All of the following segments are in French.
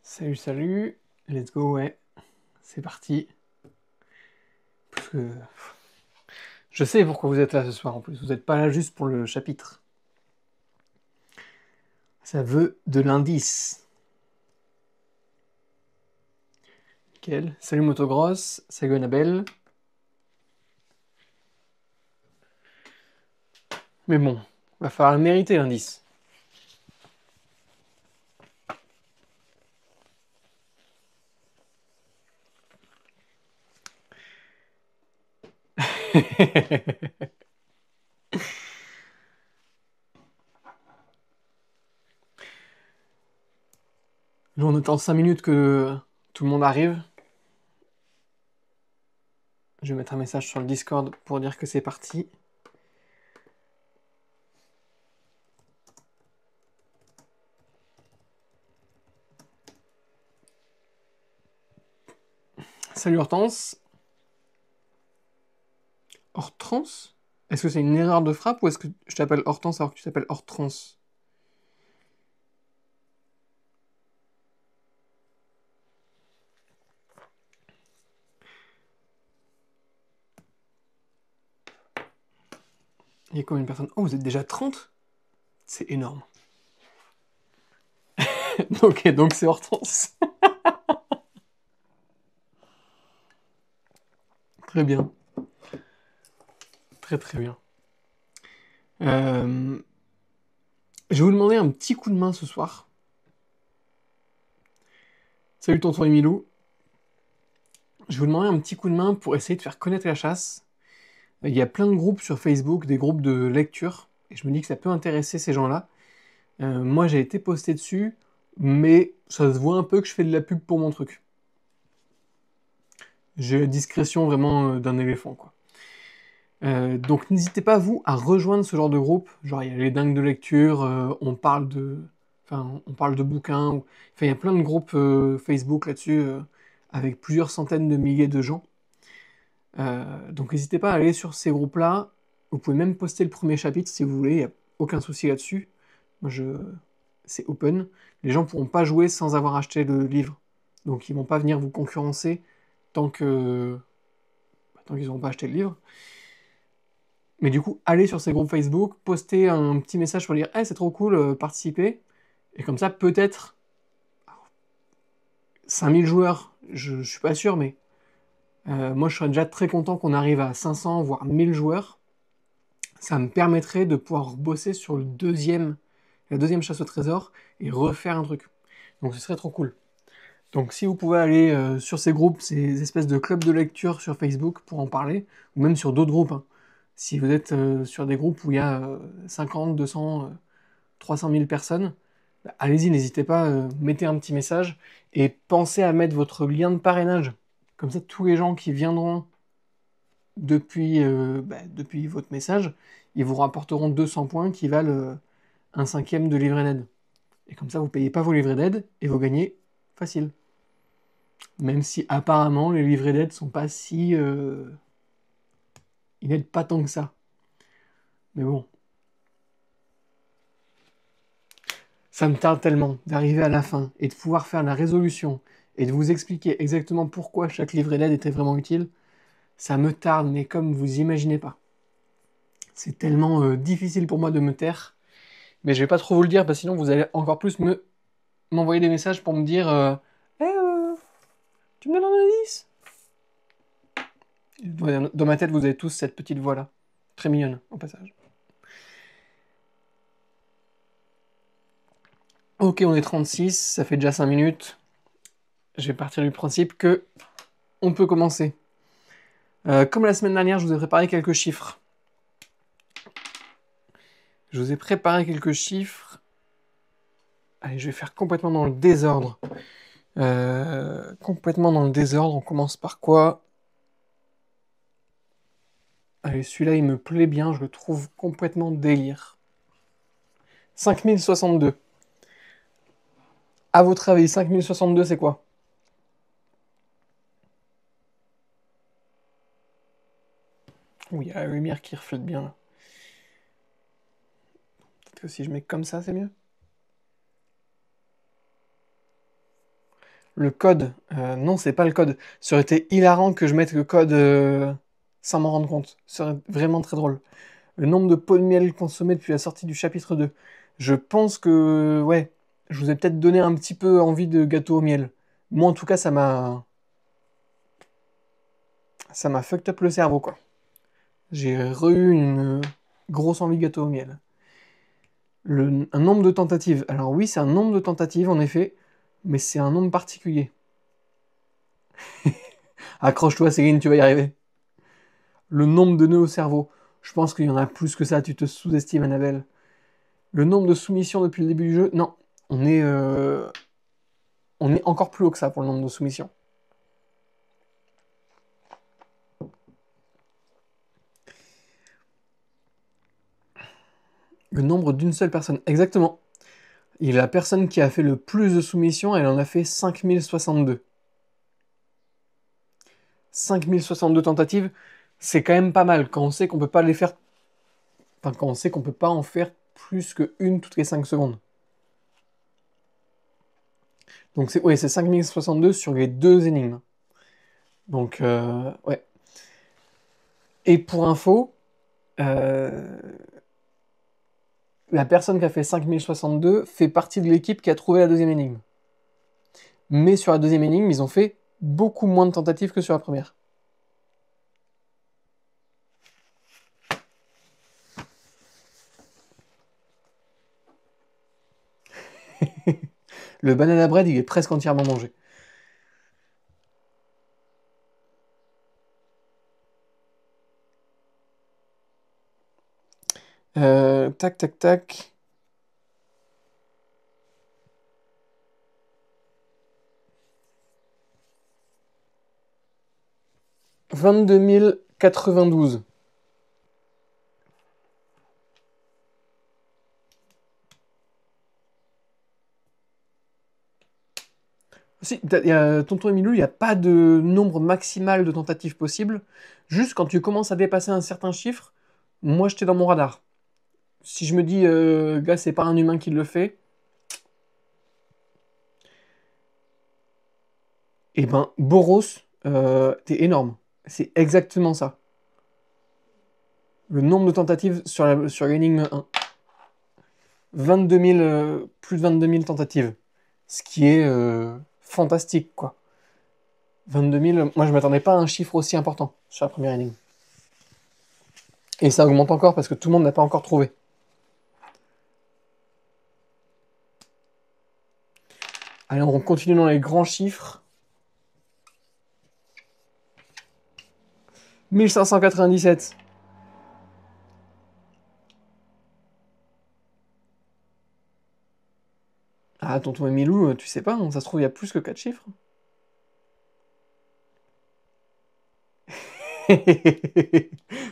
Salut, salut, let's go, ouais, c'est parti. Parce que je sais pourquoi vous êtes là ce soir en plus, vous n'êtes pas là juste pour le chapitre. Ça veut de l'indice. Nickel. Salut Motogross, salut Annabelle. Mais bon, va falloir le mériter l'indice. Là, on attend 5 minutes que tout le monde arrive. Je vais mettre un message sur le Discord pour dire que c'est parti. Salut Hortense. Hortense? Est-ce que c'est une erreur de frappe ou est-ce que je t'appelle Hortense alors que tu t'appelles Hortense? Il y a combien de personnes? Oh, vous êtes déjà 30? C'est énorme. Ok, donc c'est Hortense. Très bien. Très très bien. Euh, Je vais vous demander un petit coup de main ce soir. Salut tonton Emilou. Je vais vous demander un petit coup de main pour essayer de faire connaître la chasse. Il y a plein de groupes sur Facebook, des groupes de lecture, et je me dis que ça peut intéresser ces gens-là. Moi j'ai été posté dessus, mais ça se voit un peu que je fais de la pub pour mon truc. J'ai la discrétion vraiment d'un éléphant, quoi. Donc n'hésitez pas, vous, à rejoindre ce genre de groupe. Genre, il y a les dingues de lecture, on parle de bouquins. Enfin, il y a plein de groupes Facebook là-dessus, avec plusieurs centaines de milliers de gens. Donc n'hésitez pas à aller sur ces groupes-là. Vous pouvez même poster le premier chapitre si vous voulez, il n'y a aucun souci là-dessus. Moi, c'est open. Les gens pourront pas jouer sans avoir acheté le livre. Donc ils vont pas venir vous concurrencer tant que tant qu'ils n'auront pas acheté le livre. Mais du coup, allez sur ces groupes Facebook, postez un petit message pour dire hey, c'est trop cool, participez. Et comme ça, peut-être 5000 joueurs, je suis pas sûr, mais moi je serais déjà très content qu'on arrive à 500 voire 1000 joueurs. Ça me permettrait de pouvoir bosser sur la deuxième chasse au trésor et refaire un truc. Donc ce serait trop cool. Donc si vous pouvez aller sur ces groupes, ces espèces de clubs de lecture sur Facebook pour en parler, ou même sur d'autres groupes, hein. Si vous êtes sur des groupes où il y a 50, 200, 300 000 personnes, bah, allez-y, n'hésitez pas, mettez un petit message et pensez à mettre votre lien de parrainage. Comme ça, tous les gens qui viendront depuis votre message, ils vous rapporteront 200 points qui valent un cinquième de livret d'aide. Et comme ça, vous payez pas vos livrets d'aide et vous gagnez facile. Même si apparemment les livrets d'aide sont pas si... ils n'aident pas tant que ça. Mais bon. Ça me tarde tellement d'arriver à la fin et de pouvoir faire la résolution et de vous expliquer exactement pourquoi chaque livret d'aide était vraiment utile. Ça me tarde, mais comme vous imaginez pas. C'est tellement difficile pour moi de me taire. Mais je vais pas trop vous le dire, parce que sinon vous allez encore plus m'envoyer des messages pour me dire Eh, tu me donnes un indice? Dans ma tête, vous avez tous cette petite voix-là. Très mignonne, au passage. Ok, on est 36, ça fait déjà 5 minutes. Je vais partir du principe que on peut commencer. Comme la semaine dernière, je vous ai préparé quelques chiffres. Allez, je vais faire complètement dans le désordre. Complètement dans le désordre. On commence par quoi? Allez, celui-là, il me plaît bien. Je le trouve complètement délire. 5062. À votre avis, 5062, c'est quoi? Oui, il y a la lumière qui reflète bien, là. Peut-être que si je mets comme ça, c'est mieux. Le code, non, c'est pas le code. Ça aurait été hilarant que je mette le code sans m'en rendre compte. Ce serait vraiment très drôle. Le nombre de pots de miel consommés depuis la sortie du chapitre 2. Je pense que, ouais, je vous ai peut-être donné un petit peu envie de gâteau au miel. Moi, en tout cas, ça m'a fucked up le cerveau, quoi. J'ai re-eu une grosse envie de gâteau au miel. Un nombre de tentatives. Alors oui, c'est un nombre de tentatives, en effet, mais c'est un nombre particulier. Accroche-toi, Céline, tu vas y arriver. Le nombre de nœuds au cerveau. Je pense qu'il y en a plus que ça, tu te sous-estimes, Annabelle. Le nombre de soumissions depuis le début du jeu. Non, on est, euh, on est encore plus haut que ça pour le nombre de soumissions. Le nombre d'une seule personne. Exactement. Et la personne qui a fait le plus de soumissions, elle en a fait 5062. 5062 tentatives, c'est quand même pas mal quand on sait qu'on peut pas les faire. Enfin, quand on sait qu'on peut pas en faire plus que une toutes les 5 secondes. Donc c'est ouais, c'est 5062 sur les deux énigmes. Donc ouais. Et pour info, euh, la personne qui a fait 5062 fait partie de l'équipe qui a trouvé la deuxième énigme. Mais sur la deuxième énigme, ils ont fait beaucoup moins de tentatives que sur la première. Le banana bread, il est presque entièrement mangé. Tac, tac, tac. 22 092. Si, Tonton Emilou, il n'y a pas de nombre maximal de tentatives possible. Juste quand tu commences à dépasser un certain chiffre, moi j'étais dans mon radar. Si je me dis, gars, c'est pas un humain qui le fait, eh ben, Boros, t'es énorme. C'est exactement ça. Le nombre de tentatives sur l'énigme 1. 22 000, plus de 22 000 tentatives. Ce qui est fantastique, quoi. 22 000, moi je m'attendais pas à un chiffre aussi important sur la première énigme. Et ça augmente encore parce que tout le monde n'a pas encore trouvé. Allez, on continue dans les grands chiffres. 1597. Ah, tonton Emilou, tu sais pas, hein, ça se trouve, il y a plus que 4 chiffres.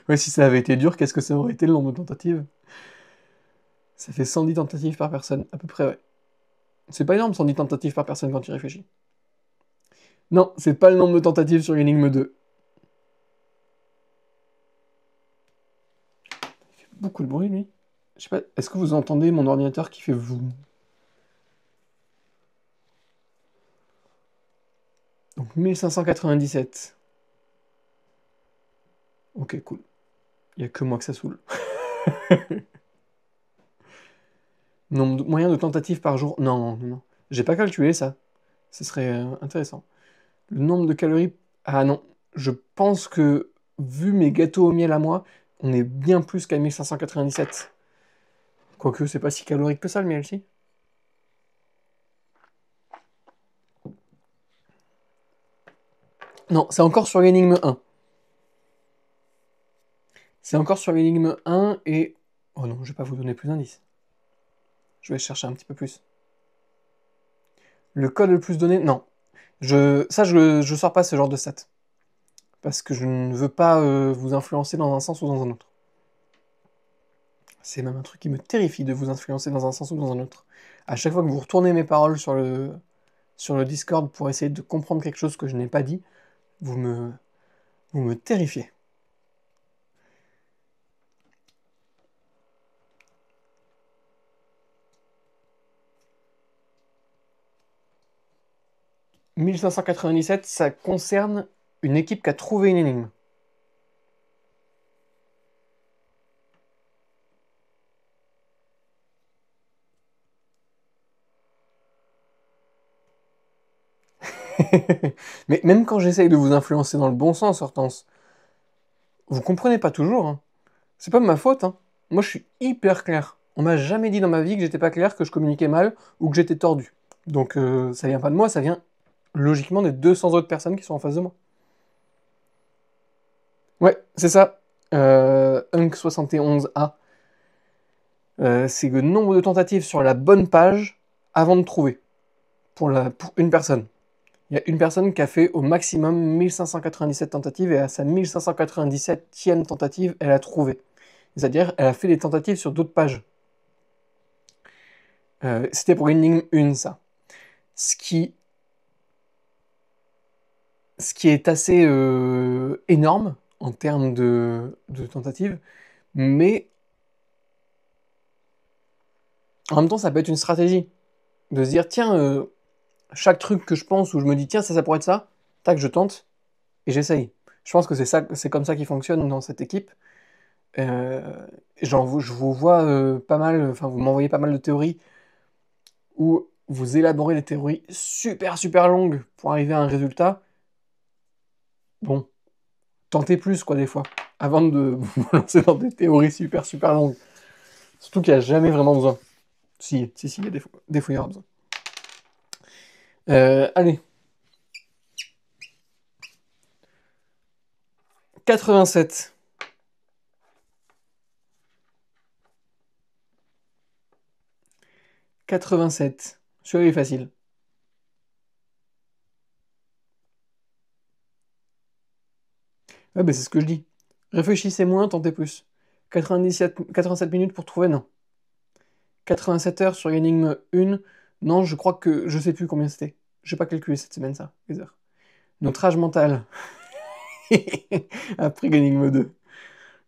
Ouais, si ça avait été dur, qu'est-ce que ça aurait été le nombre de tentatives? Ça fait 110 tentatives par personne, à peu près, ouais. C'est pas énorme, 110 tentatives par personne quand tu réfléchis. Non, c'est pas le nombre de tentatives sur l'énigme 2. Il fait beaucoup de bruit, lui. Je sais pas, est-ce que vous entendez mon ordinateur qui fait vous? Donc 1597. Ok, cool. Il y a que moi que ça saoule. Moyen de tentatives par jour. Non, non, non. J'ai pas calculé ça. Ce serait intéressant. Le nombre de calories. Ah non. Je pense que, vu mes gâteaux au miel à moi, on est bien plus qu'à 1597. Quoique, c'est pas si calorique que ça le miel, si. Non, c'est encore sur l'énigme 1. C'est encore sur l'énigme 1 et. Oh non, je vais pas vous donner plus d'indices. Je vais chercher un petit peu plus. Le code le plus donné. Non. Je sors pas ce genre de stats. Parce que je ne veux pas vous influencer dans un sens ou dans un autre. C'est même un truc qui me terrifie de vous influencer dans un sens ou dans un autre. À chaque fois que vous retournez mes paroles sur le Discord pour essayer de comprendre quelque chose que je n'ai pas dit, vous me, vous me terrifiez. 1597, ça concerne une équipe qui a trouvé une énigme. Mais même quand j'essaye de vous influencer dans le bon sens, Hortense, vous comprenez pas toujours, hein. C'est pas de ma faute, hein. Moi, je suis hyper clair. On m'a jamais dit dans ma vie que j'étais pas clair, que je communiquais mal ou que j'étais tordu. Donc, ça vient pas de moi, ça vient logiquement des 200 autres personnes qui sont en face de moi. Ouais, c'est ça. Hunk71A. C'est le nombre de tentatives sur la bonne page avant de trouver. Pour une personne. Il y a une personne qui a fait au maximum 1597 tentatives et à sa 1597e tentative, elle a trouvé. C'est-à-dire, elle a fait des tentatives sur d'autres pages. C'était pour énigme 1, ça. Ce qui est assez énorme en termes de tentatives, mais en même temps, ça peut être une stratégie. De se dire, tiens, chaque truc que je pense ou je me dis, tiens, ça pourrait être ça, tac, je tente et j'essaye. Je pense que c'est comme ça qui fonctionne dans cette équipe. Je vous vois pas mal, enfin, vous m'envoyez pas mal de théories où vous élaborez des théories super super longues pour arriver à un résultat. Bon, tentez plus quoi des fois, avant de vous lancer dans des théories super super longues. Surtout qu'il n'y a jamais vraiment besoin. Si, il y a des fois il y aura besoin. Allez. 87. 87. Celui-là est facile. Ouais, bah c'est ce que je dis. Réfléchissez moins, tentez plus. 87 minutes pour trouver, non. 87 heures sur l'énigme 1, non, je crois que je sais plus combien c'était. J'ai pas calculé cette semaine ça, les heures. Notre âge mental. Après l'énigme 2.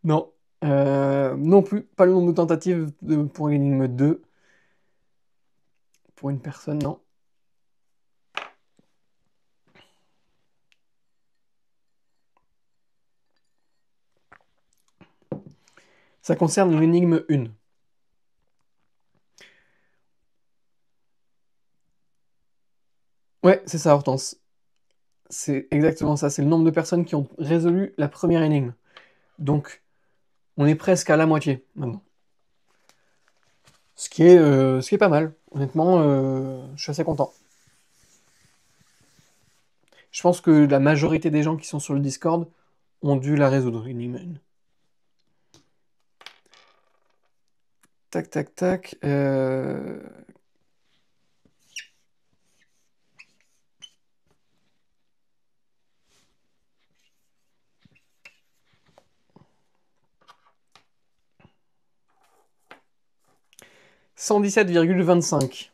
Non. Non plus, pas le nombre de tentatives pour l'énigme 2. Pour une personne, non. Ça concerne l'énigme 1. Ouais, c'est ça, Hortense. C'est exactement ça. C'est le nombre de personnes qui ont résolu la première énigme. Donc, on est presque à la moitié maintenant. Ce qui est pas mal. Honnêtement, je suis assez content. Je pense que la majorité des gens qui sont sur le Discord ont dû la résoudre, l'énigme 1. Tac, tac, tac. 117,25.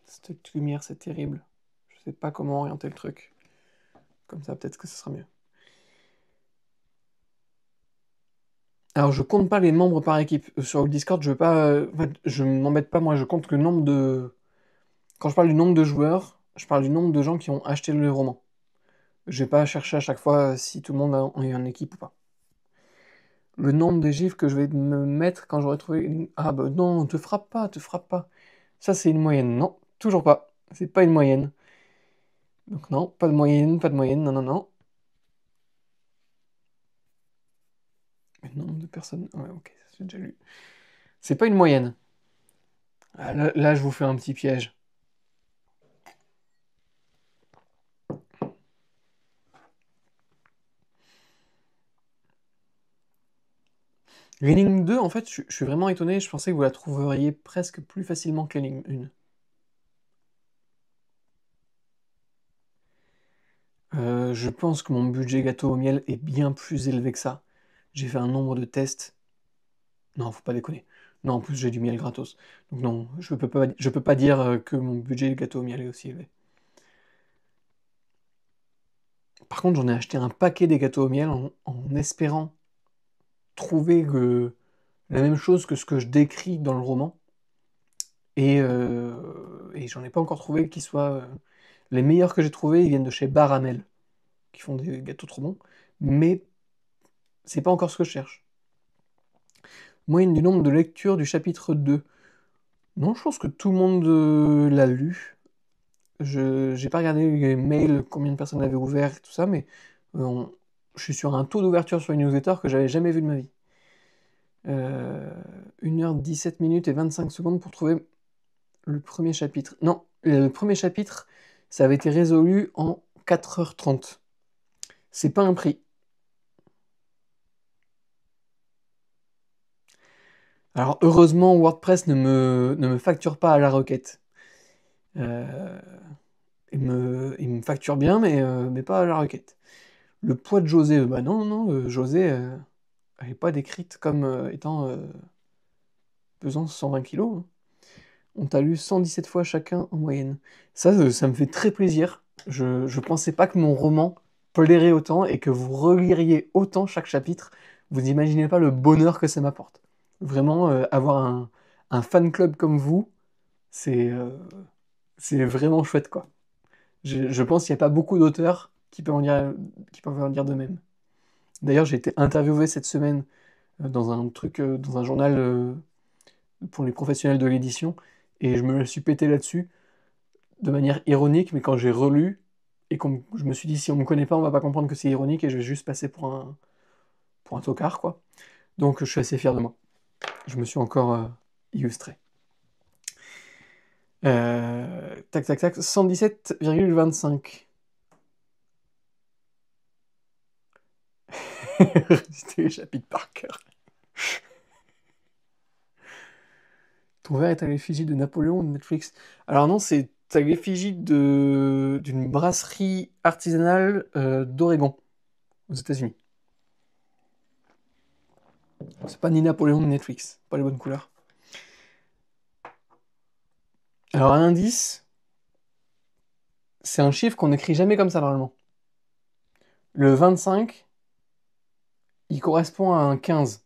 Cette lumière, c'est terrible. Je sais pas comment orienter le truc. Comme ça, peut-être que ce sera mieux. Alors, je compte pas les membres par équipe. Sur le Discord, je veux pas. En fait, je m'embête pas, moi, je compte le nombre de. Quand je parle du nombre de joueurs, je parle du nombre de gens qui ont acheté le roman. Je vais pas chercher à chaque fois si tout le monde est en équipe ou pas. Le nombre de gifs que je vais me mettre quand j'aurai trouvé. Ah bah non, te frappe pas, te frappe pas. Ça, c'est une moyenne. Non, toujours pas. C'est pas une moyenne. Donc non, pas de moyenne, pas de moyenne, non, non, non. Le nombre de personnes. Ouais, ok, ça j'ai déjà lu. C'est pas une moyenne. Ah, là, je vous fais un petit piège. L'énigme 2, en fait, je suis vraiment étonné. Je pensais que vous la trouveriez presque plus facilement que l'énigme 1. Je pense que mon budget gâteau au miel est bien plus élevé que ça. J'ai fait un nombre de tests. Non, faut pas déconner. Non, en plus j'ai du miel gratos. Donc non, je peux pas dire que mon budget gâteau au miel est aussi élevé. Par contre, j'en ai acheté un paquet des gâteaux au miel en espérant trouver la même chose que ce que je décris dans le roman. Et j'en ai pas encore trouvé qui soit. Les meilleurs que j'ai trouvés, ils viennent de chez Baramel, qui font des gâteaux trop bons, mais c'est pas encore ce que je cherche. Moyenne du nombre de lectures du chapitre 2. Non, je pense que tout le monde l'a lu. J'ai pas regardé les mails, combien de personnes avaient ouvert et tout ça, mais je suis sur un taux d'ouverture sur une newsletter que j'avais jamais vu de ma vie. 1h17 minutes et 25 secondes pour trouver le premier chapitre. Non, le premier chapitre, ça avait été résolu en 4h30. C'est pas un prix. Alors heureusement, WordPress ne me facture pas à la requête. Euh, il me facture bien, mais pas à la requête. Le poids de José, bah non, José, elle n'est pas décrite comme étant pesant 120 kilos, hein. On t'a lu 117 fois chacun en moyenne. Ça me fait très plaisir. Je pensais pas que mon roman plairait autant et que vous reliriez autant chaque chapitre. Vous n'imaginez pas le bonheur que ça m'apporte. Vraiment, avoir un fan club comme vous, c'est c'est vraiment chouette, quoi. Je pense qu'il n'y a pas beaucoup d'auteurs qui peuvent en dire de même. D'ailleurs, j'ai été interviewé cette semaine dans un journal pour les professionnels de l'édition, et je me la suis pété là-dessus, de manière ironique, mais quand j'ai relu, et je me suis dit, si on me connaît pas, on va pas comprendre que c'est ironique, et je vais juste passer pour un tocard, quoi. Donc je suis assez fier de moi. Je me suis encore illustré. Tac, tac, tac, 117,25. Réciter les chapitres par cœur. Ton verre est à l'effigie de Napoléon de Netflix. Alors non, c'est à l'effigie d'une brasserie artisanale d'Oregon, aux États-Unis. C'est pas ni Napoléon ni Netflix, pas les bonnes couleurs. Alors un indice, c'est un chiffre qu'on n'écrit jamais comme ça normalement. Le 25, il correspond à un 15.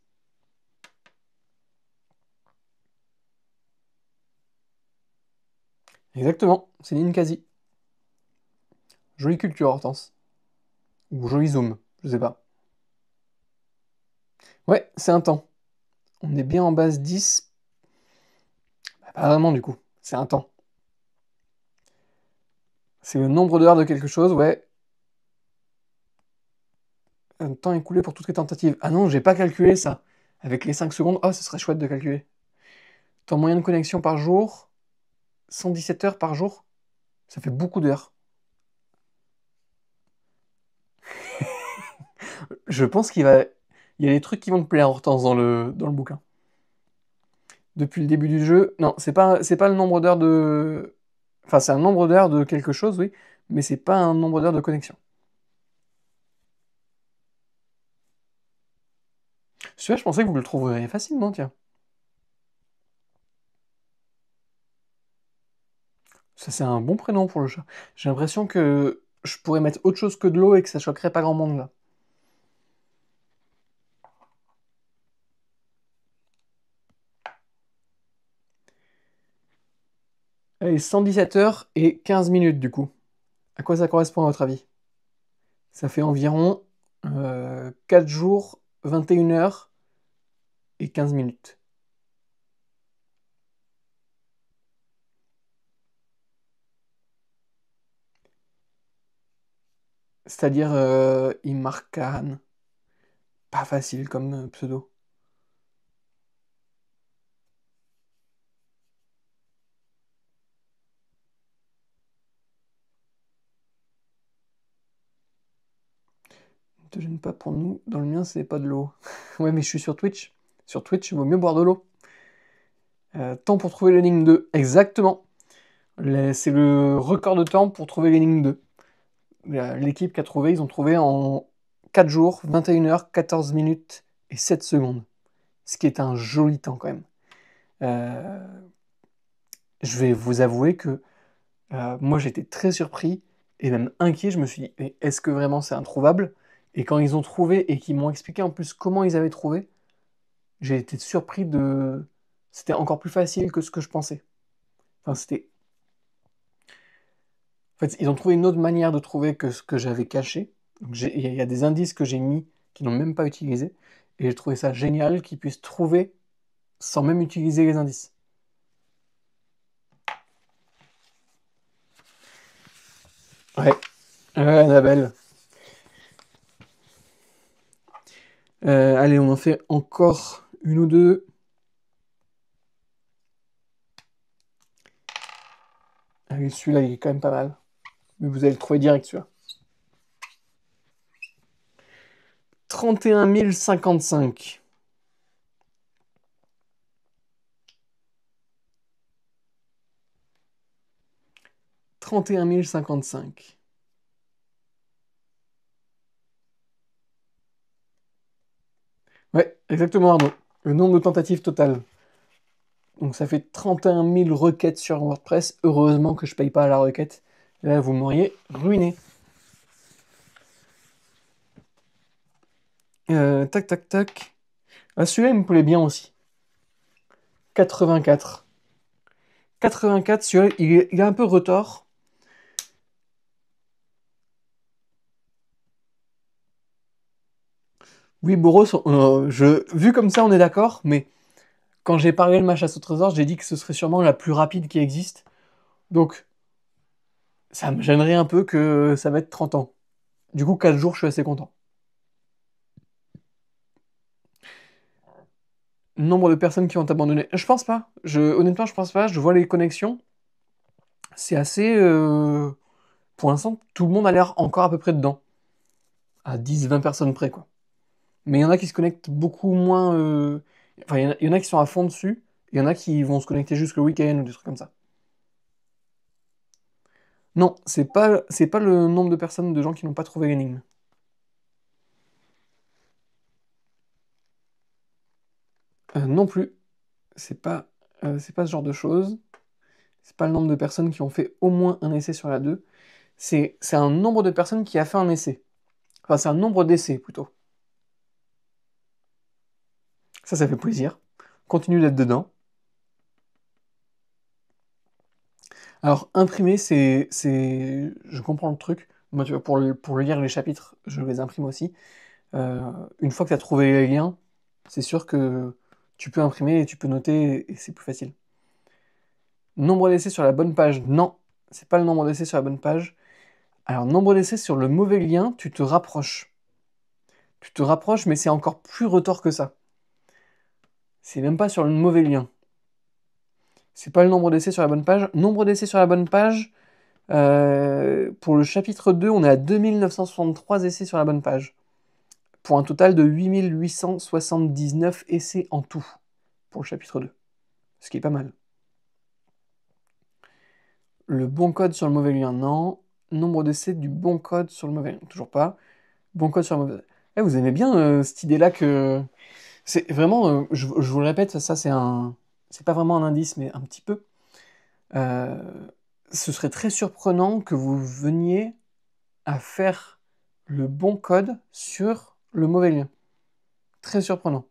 Exactement, c'est Ninkasi. Jolie culture, Hortense. Ou joli zoom, je sais pas. Ouais, c'est un temps. On est bien en base 10. Bah, pas vraiment du coup, c'est un temps. C'est le nombre d'heures de quelque chose, ouais. Un temps écoulé pour toutes les tentatives. Ah non, j'ai pas calculé ça. Avec les 5 secondes, oh, ce serait chouette de calculer. Temps moyen de connexion par jour, 117 heures par jour. Ça fait beaucoup d'heures. Je pense il y a des trucs qui vont te plaire, Hortense, dans le bouquin. Depuis le début du jeu, non, c'est pas le nombre d'heures de. Enfin, c'est un nombre d'heures de quelque chose, oui, mais c'est pas un nombre d'heures de connexion. Celui-là, je pensais que vous le trouveriez facilement, tiens. Ça, c'est un bon prénom pour le chat. J'ai l'impression que je pourrais mettre autre chose que de l'eau et que ça choquerait pas grand monde là. Allez, 117 heures et 15 minutes du coup. À quoi ça correspond à votre avis? Ça fait environ 4 jours, 21 heures et 15 minutes. C'est-à-dire Imarkan. Pas facile comme pseudo. Ne te gêne pas pour nous, dans le mien c'est pas de l'eau. Ouais, mais je suis sur Twitch. Sur Twitch, il vaut mieux boire de l'eau. Temps pour trouver l'énigme 2. Exactement. C'est le record de temps pour trouver l'énigme 2. L'équipe qui a trouvé, ils ont trouvé en 4 jours, 21 heures, 14 minutes et 7 secondes. Ce qui est un joli temps quand même. Euh, je vais vous avouer que moi j'étais très surpris et même inquiet. Je me suis dit, mais est-ce que vraiment c'est introuvable? Et quand ils ont trouvé et qu'ils m'ont expliqué en plus comment ils avaient trouvé, j'ai été surpris de. C'était encore plus facile que ce que je pensais. Enfin, c'était. En fait, ils ont trouvé une autre manière de trouver que ce que j'avais caché. Donc il y a des indices que j'ai mis qu'ils n'ont même pas utilisés. Et j'ai trouvé ça génial qu'ils puissent trouver sans même utiliser les indices. Ouais, ouais, Annabelle. Allez, on en fait encore une ou deux. Allez, celui-là, il est quand même pas mal. Mais vous allez le trouver direct, celui-là. 31 055. 31 055. Ouais, exactement, Arnaud. Le nombre de tentatives totales. Donc ça fait 31 000 requêtes sur WordPress. Heureusement que je paye pas à la requête. Là, vous m'auriez ruiné. Tac, tac, tac. Ah, celui-là, il me plaît bien aussi. 84. 84, celui-là, il est un peu retors. Oui, Boros, vu comme ça, on est d'accord, mais quand j'ai parlé de ma chasse au trésor, j'ai dit que ce serait sûrement la plus rapide qui existe. Donc, ça me gênerait un peu que ça va être 30 ans. Du coup, 4 jours, je suis assez content. Nombre de personnes qui ont abandonné. Je pense pas. Honnêtement, je pense pas. Je vois les connexions. C'est assez. Pour l'instant, tout le monde a l'air encore à peu près dedans. À 10-20 personnes près, quoi. Mais il y en a qui se connectent beaucoup moins. Enfin, il y en a qui sont à fond dessus. Il y en a qui vont se connecter juste le week-end ou des trucs comme ça. Non, c'est pas le nombre de personnes, de gens qui n'ont pas trouvé l'énigme. Non plus. C'est pas ce genre de choses. C'est pas le nombre de personnes qui ont fait au moins un essai sur la 2. C'est un nombre de personnes qui a fait un essai. Enfin, c'est un nombre d'essais plutôt. Ça fait plaisir. Continue d'être dedans. Alors, imprimer, je comprends le truc. Moi, tu vois, pour lire les chapitres, je les imprime aussi. Une fois que tu as trouvé les liens, c'est sûr que tu peux imprimer et tu peux noter et c'est plus facile. Nombre d'essais sur la bonne page, non, c'est pas le nombre d'essais sur la bonne page. Alors, nombre d'essais sur le mauvais lien, tu te rapproches. Tu te rapproches, mais c'est encore plus retors que ça. C'est même pas sur le mauvais lien. C'est pas le nombre d'essais sur la bonne page. Nombre d'essais sur la bonne page, pour le chapitre 2, on est à 2963 essais sur la bonne page. Pour un total de 8879 essais en tout pour le chapitre 2. Ce qui est pas mal. Le bon code sur le mauvais lien, non. Nombre d'essais du bon code sur le mauvais lien, toujours pas. Bon code sur le mauvais lien. Vous aimez bien cette idée-là que... C'est vraiment, je vous le répète, ça c'est pas vraiment un indice, mais un petit peu. Euh, Ce serait très surprenant que vous veniez à faire le bon code sur le mauvais lien. Très surprenant.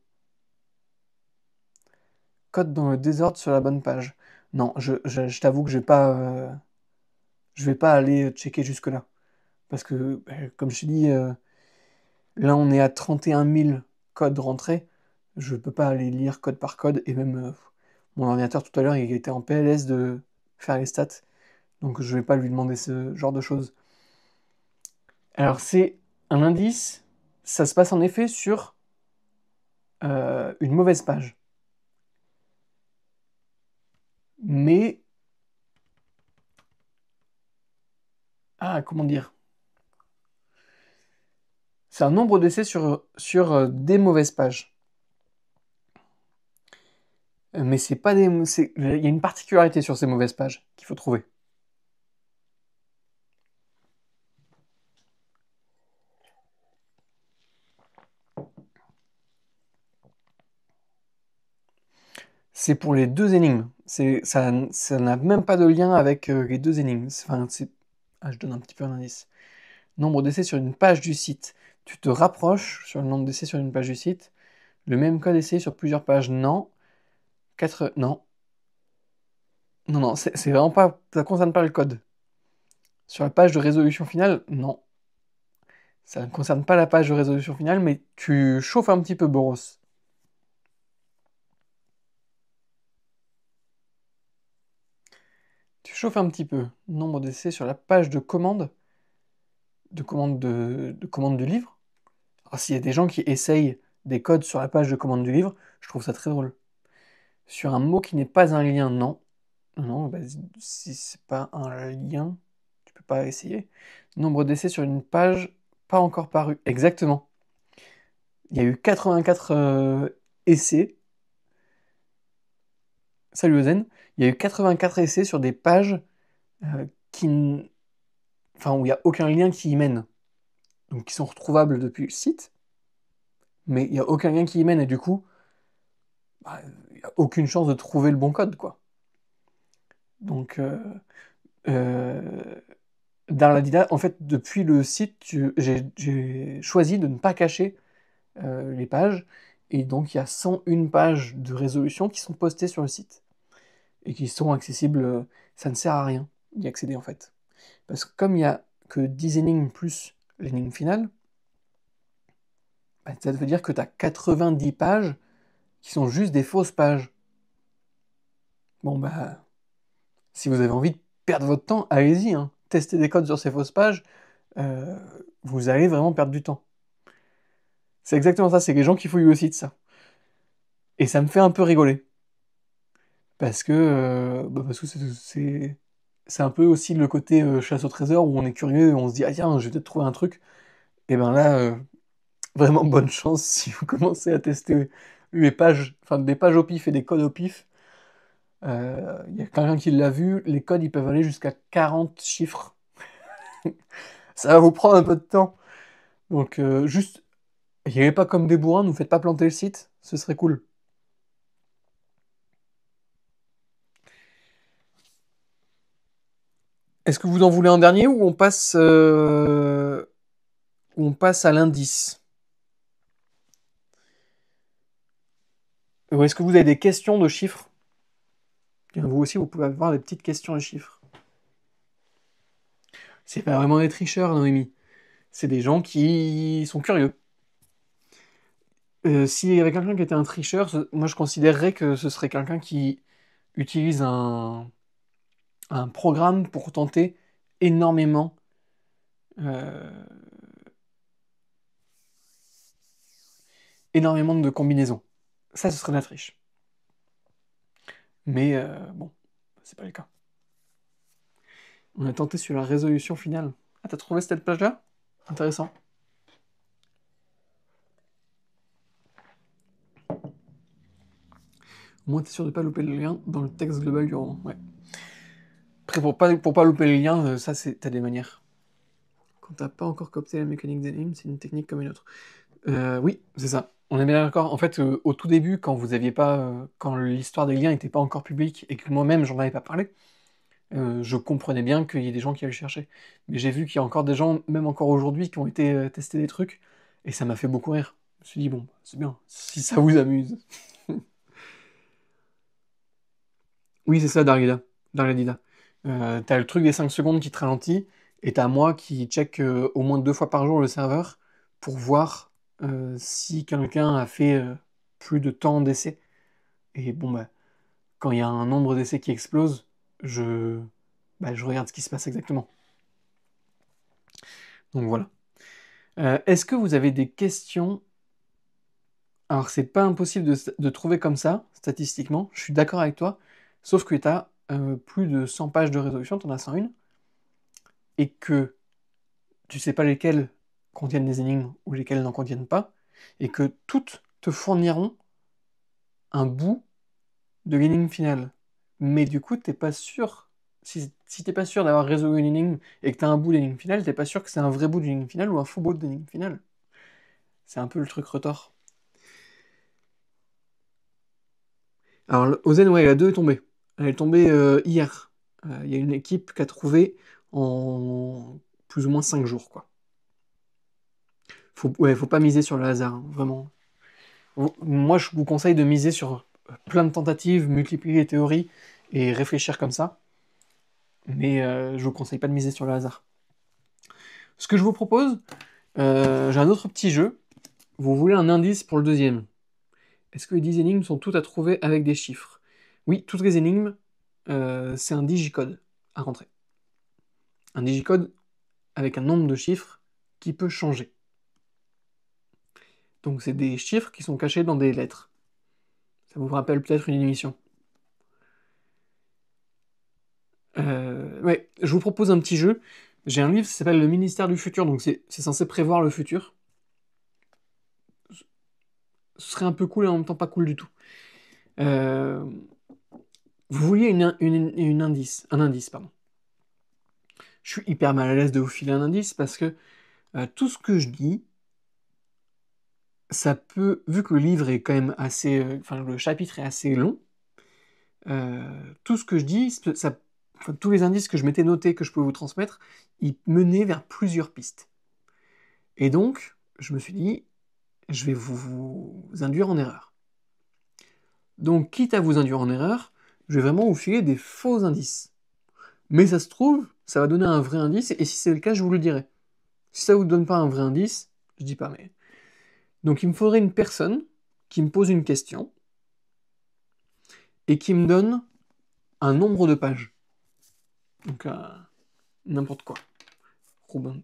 Code dans le désordre sur la bonne page. Non, je t'avoue que je vais pas aller checker jusque-là. Parce que, comme je t'ai dit, là on est à 31 000 codes rentrés. Je peux pas aller lire code par code. Et même mon ordinateur tout à l'heure, il était en PLS de faire les stats. Donc je vais pas lui demander ce genre de choses. Alors c'est un indice, ça se passe en effet sur une mauvaise page. Mais, comment dire? C'est un nombre d'essais sur des mauvaises pages. Mais c'est pas des... Il y a une particularité sur ces mauvaises pages qu'il faut trouver. C'est pour les deux énigmes. Ça n'a même pas de lien avec les deux énigmes. Enfin, je donne un petit peu un indice. Nombre d'essais sur une page du site. Tu te rapproches sur le nombre d'essais sur une page du site. Le même code essayé sur plusieurs pages, non. 4... Non. Non, c'est vraiment pas... Ça concerne pas le code. Sur la page de résolution finale, non. Ça ne concerne pas la page de résolution finale, mais tu chauffes un petit peu, Boros. Tu chauffes un petit peu. Nombre d'essais sur la page de commande, de commande du livre. Alors, s'il y a des gens qui essayent des codes sur la page de commande du livre, je trouve ça très drôle. Sur un mot qui n'est pas un lien, non. Non, bah, si c'est pas un lien, tu peux pas essayer. Nombre d'essais sur une page pas encore parue. Exactement. Il y a eu 84 essais. Salut Ozen. Il y a eu 84 essais sur des pages qui, enfin, où il n'y a aucun lien qui y mène. Donc qui sont retrouvables depuis le site, mais il n'y a aucun lien qui y mène, et du coup, bah, il n'y a aucune chance de trouver le bon code, quoi. Donc, euh, dans la Dida, en fait, depuis le site, j'ai choisi de ne pas cacher les pages, et donc il y a 101 pages de résolution qui sont postées sur le site, et qui sont accessibles, ça ne sert à rien d'y accéder, en fait. Parce que comme il n'y a que 10 énigmes plus l'énigme finale, bah, ça veut dire que tu as 90 pages qui sont juste des fausses pages. Bon, bah, si vous avez envie de perdre votre temps, allez-y, hein. Testez des codes sur ces fausses pages, euh, vous allez vraiment perdre du temps. C'est exactement ça, c'est les gens qui fouillent le site, ça. Et ça me fait un peu rigoler. Parce que c'est un peu aussi le côté chasse au trésor où on est curieux et on se dit, ah tiens, je vais peut-être trouver un truc. Et ben là, vraiment bonne chance si vous commencez à tester les pages, enfin des pages au pif et des codes au pif. Il y a quelqu'un qui l'a vu, les codes ils peuvent aller jusqu'à 40 chiffres. Ça va vous prendre un peu de temps. Donc juste, n'y allez pas comme des bourrins, ne vous faites pas planter le site, ce serait cool. Est-ce que vous en voulez un dernier ou on passe à l'indice? Ou est-ce que vous avez des questions de chiffres? Tiens, vous aussi, vous pouvez avoir des petites questions de chiffres. C'est pas vraiment des tricheurs, Noémie. C'est des gens qui sont curieux. S'il y avait quelqu'un qui était un tricheur, moi je considérerais que ce serait quelqu'un qui utilise un programme pour tenter énormément, euh, énormément de combinaisons. Ça, ce serait de la triche. Mais bon, c'est pas le cas. On a tenté sur la résolution finale. Ah, t'as trouvé cette page-là? Intéressant. Au moins, t'es sûr de pas louper le lien dans le texte global du roman. Ouais. Après, pour pas louper le lien, ça, t'as des manières. Quand t'as pas encore coopté la mécanique d'anime, c'est une technique comme une autre. Oui, c'est ça. On est bien d'accord. En fait, au tout début, quand vous aviez pas, quand l'histoire des liens n'était pas encore publique et que moi-même j'en avais pas parlé, je comprenais bien qu'il y ait des gens qui allaient le chercher. Mais j'ai vu qu'il y a encore des gens, même encore aujourd'hui, qui ont été tester des trucs, et ça m'a fait beaucoup rire. Je me suis dit, bon, c'est bien, si ça vous amuse. Oui, c'est ça, Dargida. Dargadida. T'as le truc des 5 secondes qui te ralentit, et t'as moi qui check au moins 2 fois par jour le serveur pour voir si quelqu'un a fait plus de temps d'essai. Et bon, bah, quand il y a un nombre d'essais qui explose, je, je regarde ce qui se passe exactement. Donc voilà. Est-ce que vous avez des questions? Alors, c'est pas impossible de trouver comme ça, statistiquement, je suis d'accord avec toi, sauf que tu as plus de 100 pages de résolution, tu en as 101, et que tu sais pas lesquelles contiennent des énigmes ou lesquelles n'en contiennent pas, et que toutes te fourniront un bout de l'énigme finale. Mais du coup, t'es pas sûr, si t'es pas sûr d'avoir résolu une énigme et que t'as un bout d'énigme finale, t'es pas sûr que c'est un vrai bout d'énigme finale ou un faux bout d'énigme finale. C'est un peu le truc retort. Alors, Ozen, ouais, la 2 est tombée. Elle est tombée hier. Il y a une équipe qui a trouvé en plus ou moins 5 jours, quoi. Faut pas miser sur le hasard, hein, vraiment. Moi, je vous conseille de miser sur plein de tentatives, multiplier les théories et réfléchir comme ça. mais je vous conseille pas de miser sur le hasard. Ce que je vous propose, j'ai un autre petit jeu. Vous voulez un indice pour le deuxième. Est-ce que les 10 énigmes sont toutes à trouver avec des chiffres? Oui, toutes les énigmes, c'est un digicode à rentrer. Un digicode avec un nombre de chiffres qui peut changer. Donc c'est des chiffres qui sont cachés dans des lettres. Ça vous rappelle peut-être une émission. Ouais, je vous propose un petit jeu. J'ai un livre qui s'appelle Le Ministère du Futur, donc c'est censé prévoir le futur. Ce serait un peu cool et en même temps pas cool du tout. Vous vouliez un indice, pardon. Je suis hyper mal à l'aise de vous filer un indice parce que tout ce que je dis, ça peut, vu que le livre est quand même assez, enfin le chapitre est assez long, tout ce que je dis, tous les indices que je m'étais notés, que je peux vous transmettre, ils menaient vers plusieurs pistes. Et donc, je me suis dit, je vais vous induire en erreur. Donc, quitte à vous induire en erreur, je vais vraiment vous filer des faux indices. Mais ça se trouve, ça va donner un vrai indice, et si c'est le cas, je vous le dirai. Si ça vous donne pas un vrai indice, je dis pas, mais... Donc, il me faudrait une personne qui me pose une question, et qui me donne un nombre de pages. Donc, n'importe quoi. Robin.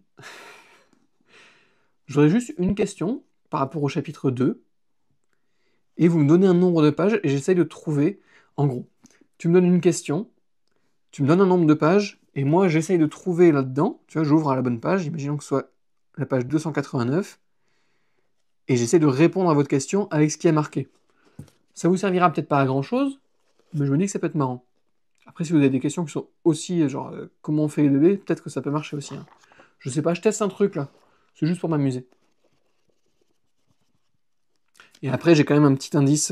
J'aurais juste une question par rapport au chapitre 2, et vous me donnez un nombre de pages, et j'essaye de trouver, en gros, tu me donnes une question, tu me donnes un nombre de pages, et moi j'essaye de trouver là-dedans, tu vois, j'ouvre à la bonne page, imaginons que ce soit la page 289, et j'essaie de répondre à votre question avec ce qui est marqué. Ça vous servira peut-être pas à grand-chose, mais je me dis que ça peut être marrant. Après, si vous avez des questions qui sont aussi, genre, comment on fait les bébés, peut-être que ça peut marcher aussi. Hein. Je sais pas, je teste un truc là. C'est juste pour m'amuser. Et après, j'ai quand même un petit indice.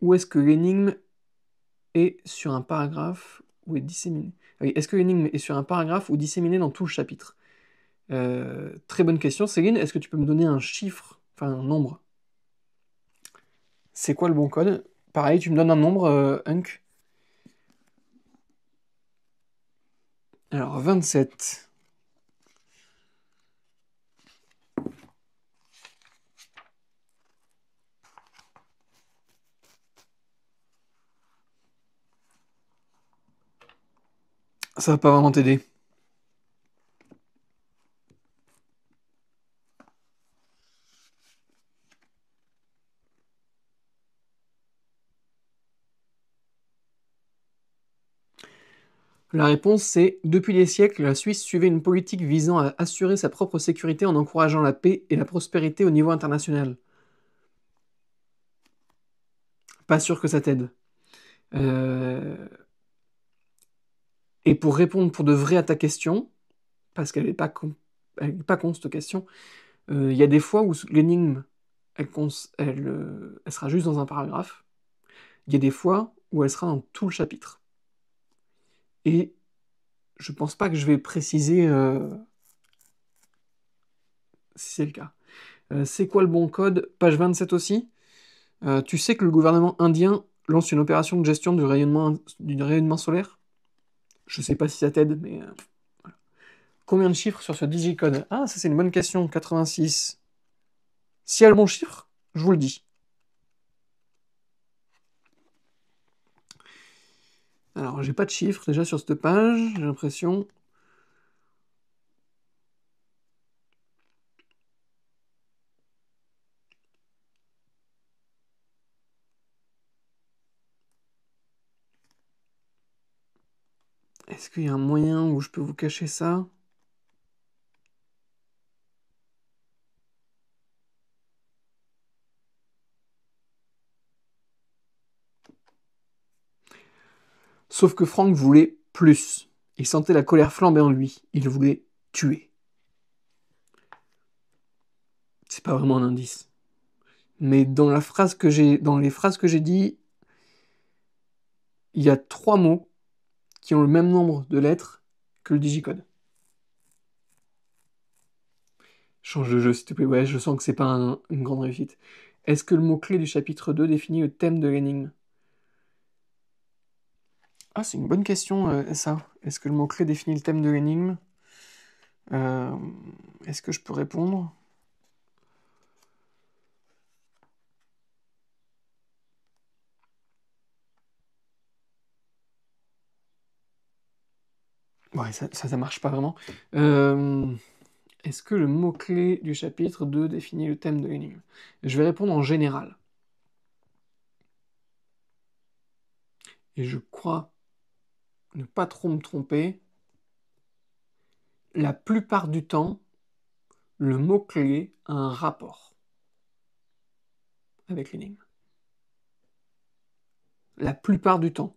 Où est-ce que l'énigme est sur un paragraphe ou est disséminée? Oui, est-ce que l'énigme est sur un paragraphe ou disséminée dans tout le chapitre? Très bonne question, Céline. Est-ce que tu peux me donner un chiffre, enfin un nombre? C'est quoi le bon code? Pareil, tu me donnes un nombre, Hunk. Alors, 27. Ça va pas vraiment t'aider. La réponse c'est depuis des siècles, la Suisse suivait une politique visant à assurer sa propre sécurité en encourageant la paix et la prospérité au niveau international. Pas sûr que ça t'aide. Et pour répondre pour de vrai à ta question, parce qu'elle n'est pas con cette question, il y a des fois où l'énigme, elle sera juste dans un paragraphe. Il y a des fois où elle sera dans tout le chapitre. Et je pense pas que je vais préciser si c'est le cas. C'est quoi le bon code? Page 27 aussi. Tu sais que le gouvernement indien lance une opération de gestion du rayonnement solaire? Je sais pas si ça t'aide, mais... voilà. Combien de chiffres sur ce digicode? Ah, ça c'est une bonne question, 86. Si elle a le bon chiffre, je vous le dis. Alors, j'ai pas de chiffres déjà sur cette page, j'ai l'impression. Est-ce qu'il y a un moyen où je peux vous cacher ça? Sauf que Franck voulait plus. Il sentait la colère flamber en lui. Il voulait tuer. C'est pas vraiment un indice. Mais dans les phrases que j'ai dit, il y a 3 mots qui ont le même nombre de lettres que le digicode. Change de jeu, s'il te plaît. Ouais, je sens que c'est pas une grande réussite. Est-ce que le mot-clé du chapitre 2 définit le thème de l'énigme? Ah, c'est une bonne question, ça. Est-ce que le mot-clé définit le thème de l'énigme? Euh, Est-ce que je peux répondre? Ouais, ça marche pas vraiment. Est-ce que le mot-clé du chapitre 2 définit le thème de l'énigme? Je vais répondre en général. Et je crois ne pas trop me tromper. La plupart du temps, le mot-clé a un rapport avec l'énigme. La plupart du temps.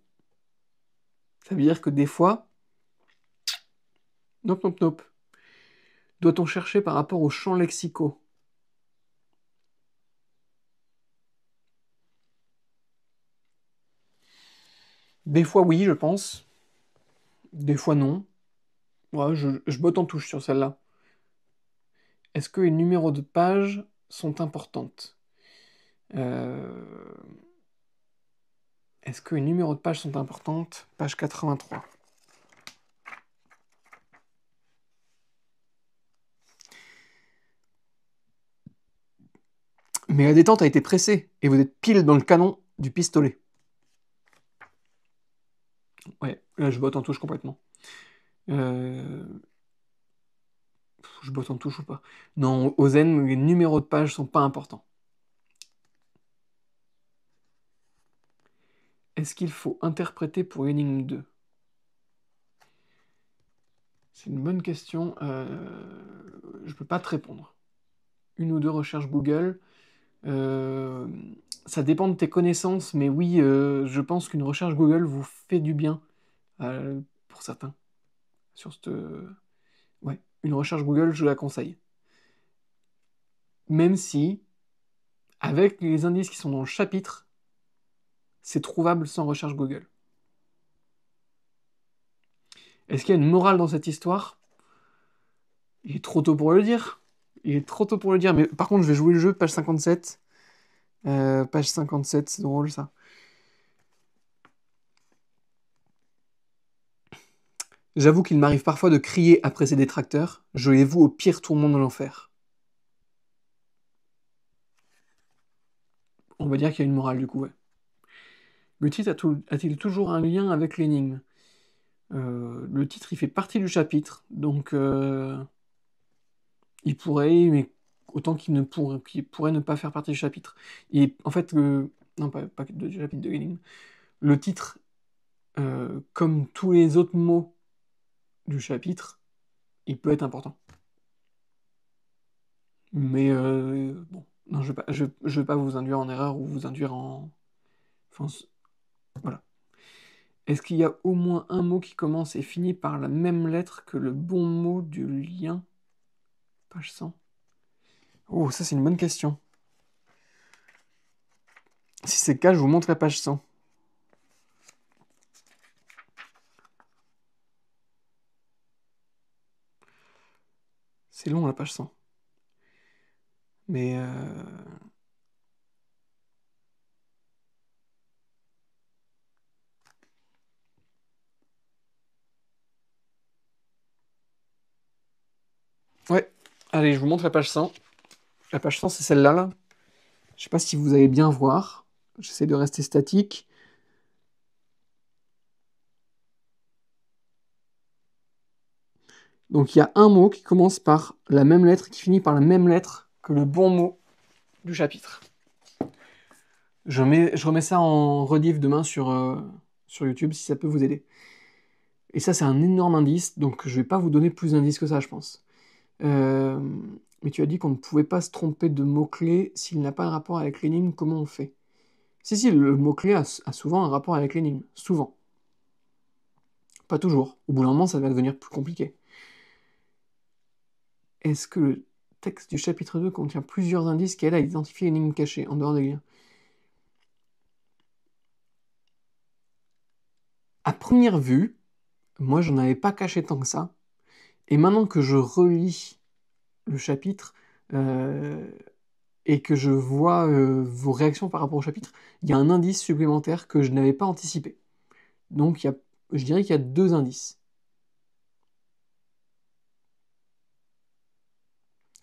Ça veut dire que des fois, nope, nope, nope. Doit-on chercher par rapport aux champs lexicaux? Des fois oui, je pense. Des fois non. Ouais, je botte en touche sur celle-là. Est-ce que les numéros de pages sont importantes? Euh, Est-ce que les numéros de pages sont importantes? Page 83. Mais la détente a été pressée, et vous êtes pile dans le canon du pistolet. Ouais, là je botte en touche complètement. Euh, Je botte en touche ou pas? Non, au Zen, les numéros de pages sont pas importants. Est-ce qu'il faut interpréter pour l'énigme 2? C'est une bonne question. Je peux pas te répondre. Une ou deux recherches Google. Euh, Ça dépend de tes connaissances, mais oui, je pense qu'une recherche Google vous fait du bien pour certains. Sur cette... Ouais, une recherche Google, je la conseille. Même si, avec les indices qui sont dans le chapitre, c'est trouvable sans recherche Google. Est-ce qu'il y a une morale dans cette histoire? Il est trop tôt pour le dire. Il est trop tôt pour le dire, mais par contre, je vais jouer le jeu, page 57. Page 57, c'est drôle ça. J'avoue qu'il m'arrive parfois de crier après ses détracteurs. Je les voue au pire tourment de l'enfer. On va dire qu'il y a une morale du coup, ouais. Le titre a-t-il toujours un lien avec l'énigme? Le titre, il fait partie du chapitre, donc il pourrait, mais autant qu'il pourrait ne pas faire partie du chapitre. Et en fait, non, pas du chapitre de l'énigme. Le titre, comme tous les autres mots du chapitre, il peut être important. Mais bon, non, je vais pas vous induire en erreur ou vous induire en... Enfin, voilà. Est-ce qu'il y a au moins un mot qui commence et finit par la même lettre que le bon mot du lien? Page 100. Oh, ça c'est une bonne question. Si c'est le cas, je vous montre la page 100. C'est long la page 100. Mais ouais, allez, je vous montre la page 100. La page 100, c'est celle-là, là. Je sais pas si vous allez bien voir. J'essaie de rester statique. Donc il y a un mot qui commence par la même lettre, qui finit par la même lettre que le bon mot du chapitre. Je remets ça en rediff demain sur YouTube si ça peut vous aider. Et ça, c'est un énorme indice, donc je vais pas vous donner plus d'indices que ça, je pense. Euh, mais tu as dit qu'on ne pouvait pas se tromper de mot-clé s'il n'a pas de rapport avec l'énigme, comment on fait? Si, le mot-clé a souvent un rapport avec l'énigme. Souvent. Pas toujours. Au bout d'un moment, ça va devenir plus compliqué. Est-ce que le texte du chapitre 2 contient plusieurs indices qui aident à identifier l'énigme cachée, en dehors des liens? À première vue, moi, j'en avais pas caché tant que ça. Et maintenant que je relis le chapitre et que je vois vos réactions par rapport au chapitre, il y a un indice supplémentaire que je n'avais pas anticipé. Donc je dirais qu'il y a 2 indices.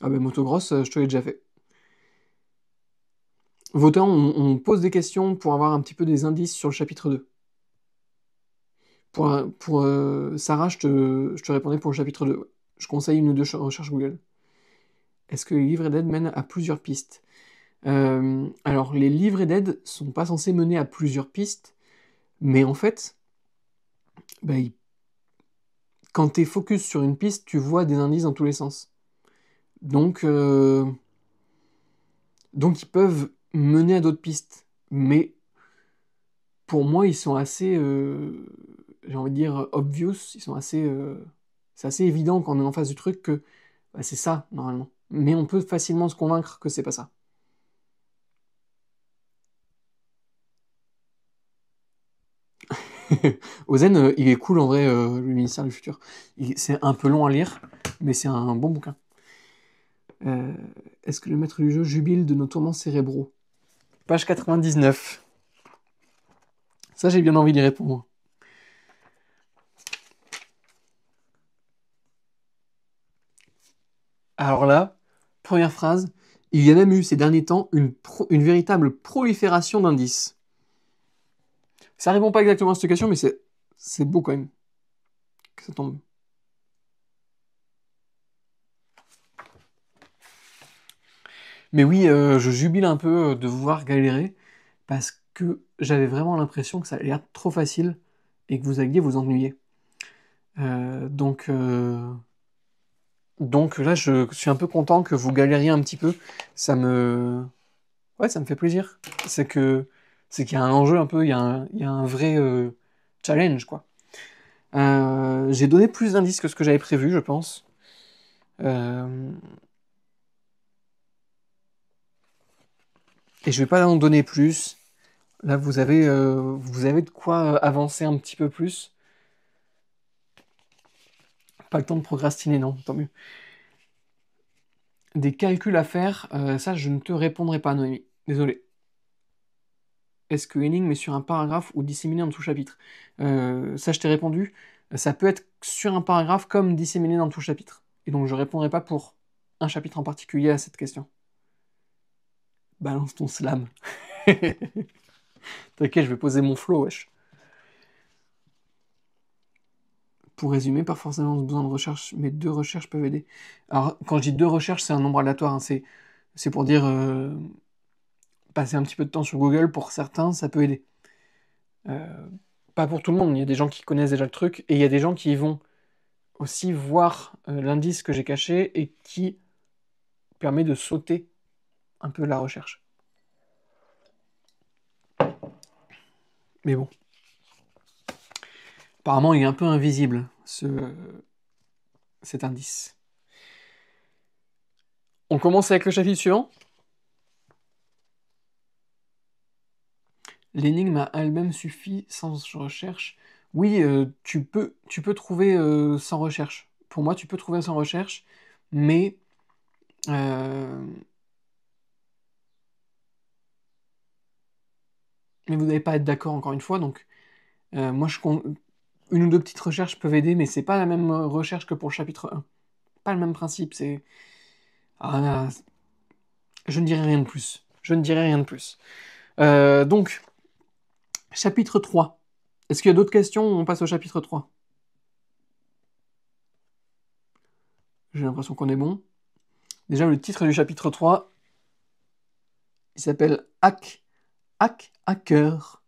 Ah ben motocross, je te l'ai déjà fait. Votant, on pose des questions pour avoir un petit peu des indices sur le chapitre 2. Pour Sarah, je te répondais pour le chapitre 2. Je conseille une ou deux recherches Google. Est-ce que les livrets d'aide mènent à plusieurs pistes? Alors, les livrets d'aide sont pas censés mener à plusieurs pistes, mais en fait, bah, quand tu es focus sur une piste, tu vois des indices dans tous les sens. Donc ils peuvent mener à d'autres pistes. Mais pour moi, ils sont assez, j'ai envie de dire, obvious. Ils sont assez, c'est assez évident quand on est en face du truc que bah, c'est ça, normalement. Mais on peut facilement se convaincre que c'est pas ça. Ozen, il est cool en vrai, le ministère du futur. C'est un peu long à lire, mais c'est un bon bouquin. Euh, Est-ce que le maître du jeu jubile de nos tourments cérébraux? Page 99. Ça, j'ai bien envie d'y répondre. Alors là, première phrase, il y a même eu ces derniers temps une véritable prolifération d'indices. Ça répond pas exactement à cette question, mais c'est beau quand même que ça tombe. Mais oui, je jubile un peu de vous voir galérer parce que j'avais vraiment l'impression que ça allait être trop facile et que vous alliez vous ennuyer. Euh, donc, euh, donc là, je suis un peu content que vous galériez un petit peu. Ouais, ça me fait plaisir. C'est qu'il y a un enjeu un peu, il y a un vrai challenge, quoi. J'ai donné plus d'indices que ce que j'avais prévu, je pense. Euh, et je vais pas en donner plus. Là, vous avez de quoi avancer un petit peu plus. Pas le temps de procrastiner, non, tant mieux. Des calculs à faire, ça, je ne te répondrai pas, Noémie. Désolé. Est-ce que énigme est sur un paragraphe ou disséminé en tout chapitre? Ça, je t'ai répondu. Ça peut être sur un paragraphe comme disséminé dans tout chapitre. Et donc, je répondrai pas pour un chapitre en particulier à cette question. Balance ton slam. T'inquiète, je vais poser mon flow, wesh. Pour résumer, pas forcément besoin de recherche, mais 2 recherches peuvent aider. Alors, quand je dis 2 recherches, c'est un nombre aléatoire. Hein, c'est pour dire passer un petit peu de temps sur Google, pour certains, ça peut aider. Euh, Pas pour tout le monde, il y a des gens qui connaissent déjà le truc, et il y a des gens qui vont aussi voir l'indice que j'ai caché et qui permet de sauter un peu la recherche. Mais bon. Apparemment, il est un peu invisible, cet indice. On commence avec le chapitre suivant. L'énigme a elle-même suffi sans recherche. Oui, tu peux trouver sans recherche. Pour moi, tu peux trouver sans recherche, mais euh, vous n'allez pas être d'accord encore une fois. Donc, moi, une ou deux petites recherches peuvent aider, mais c'est pas la même recherche que pour le chapitre 1. Pas le même principe. Ah, je ne dirai rien de plus. Je ne dirai rien de plus. Donc, chapitre 3. Est-ce qu'il y a d'autres questions ou on passe au chapitre 3? J'ai l'impression qu'on est bon. Déjà, le titre du chapitre 3, il s'appelle Hacker. Hacker.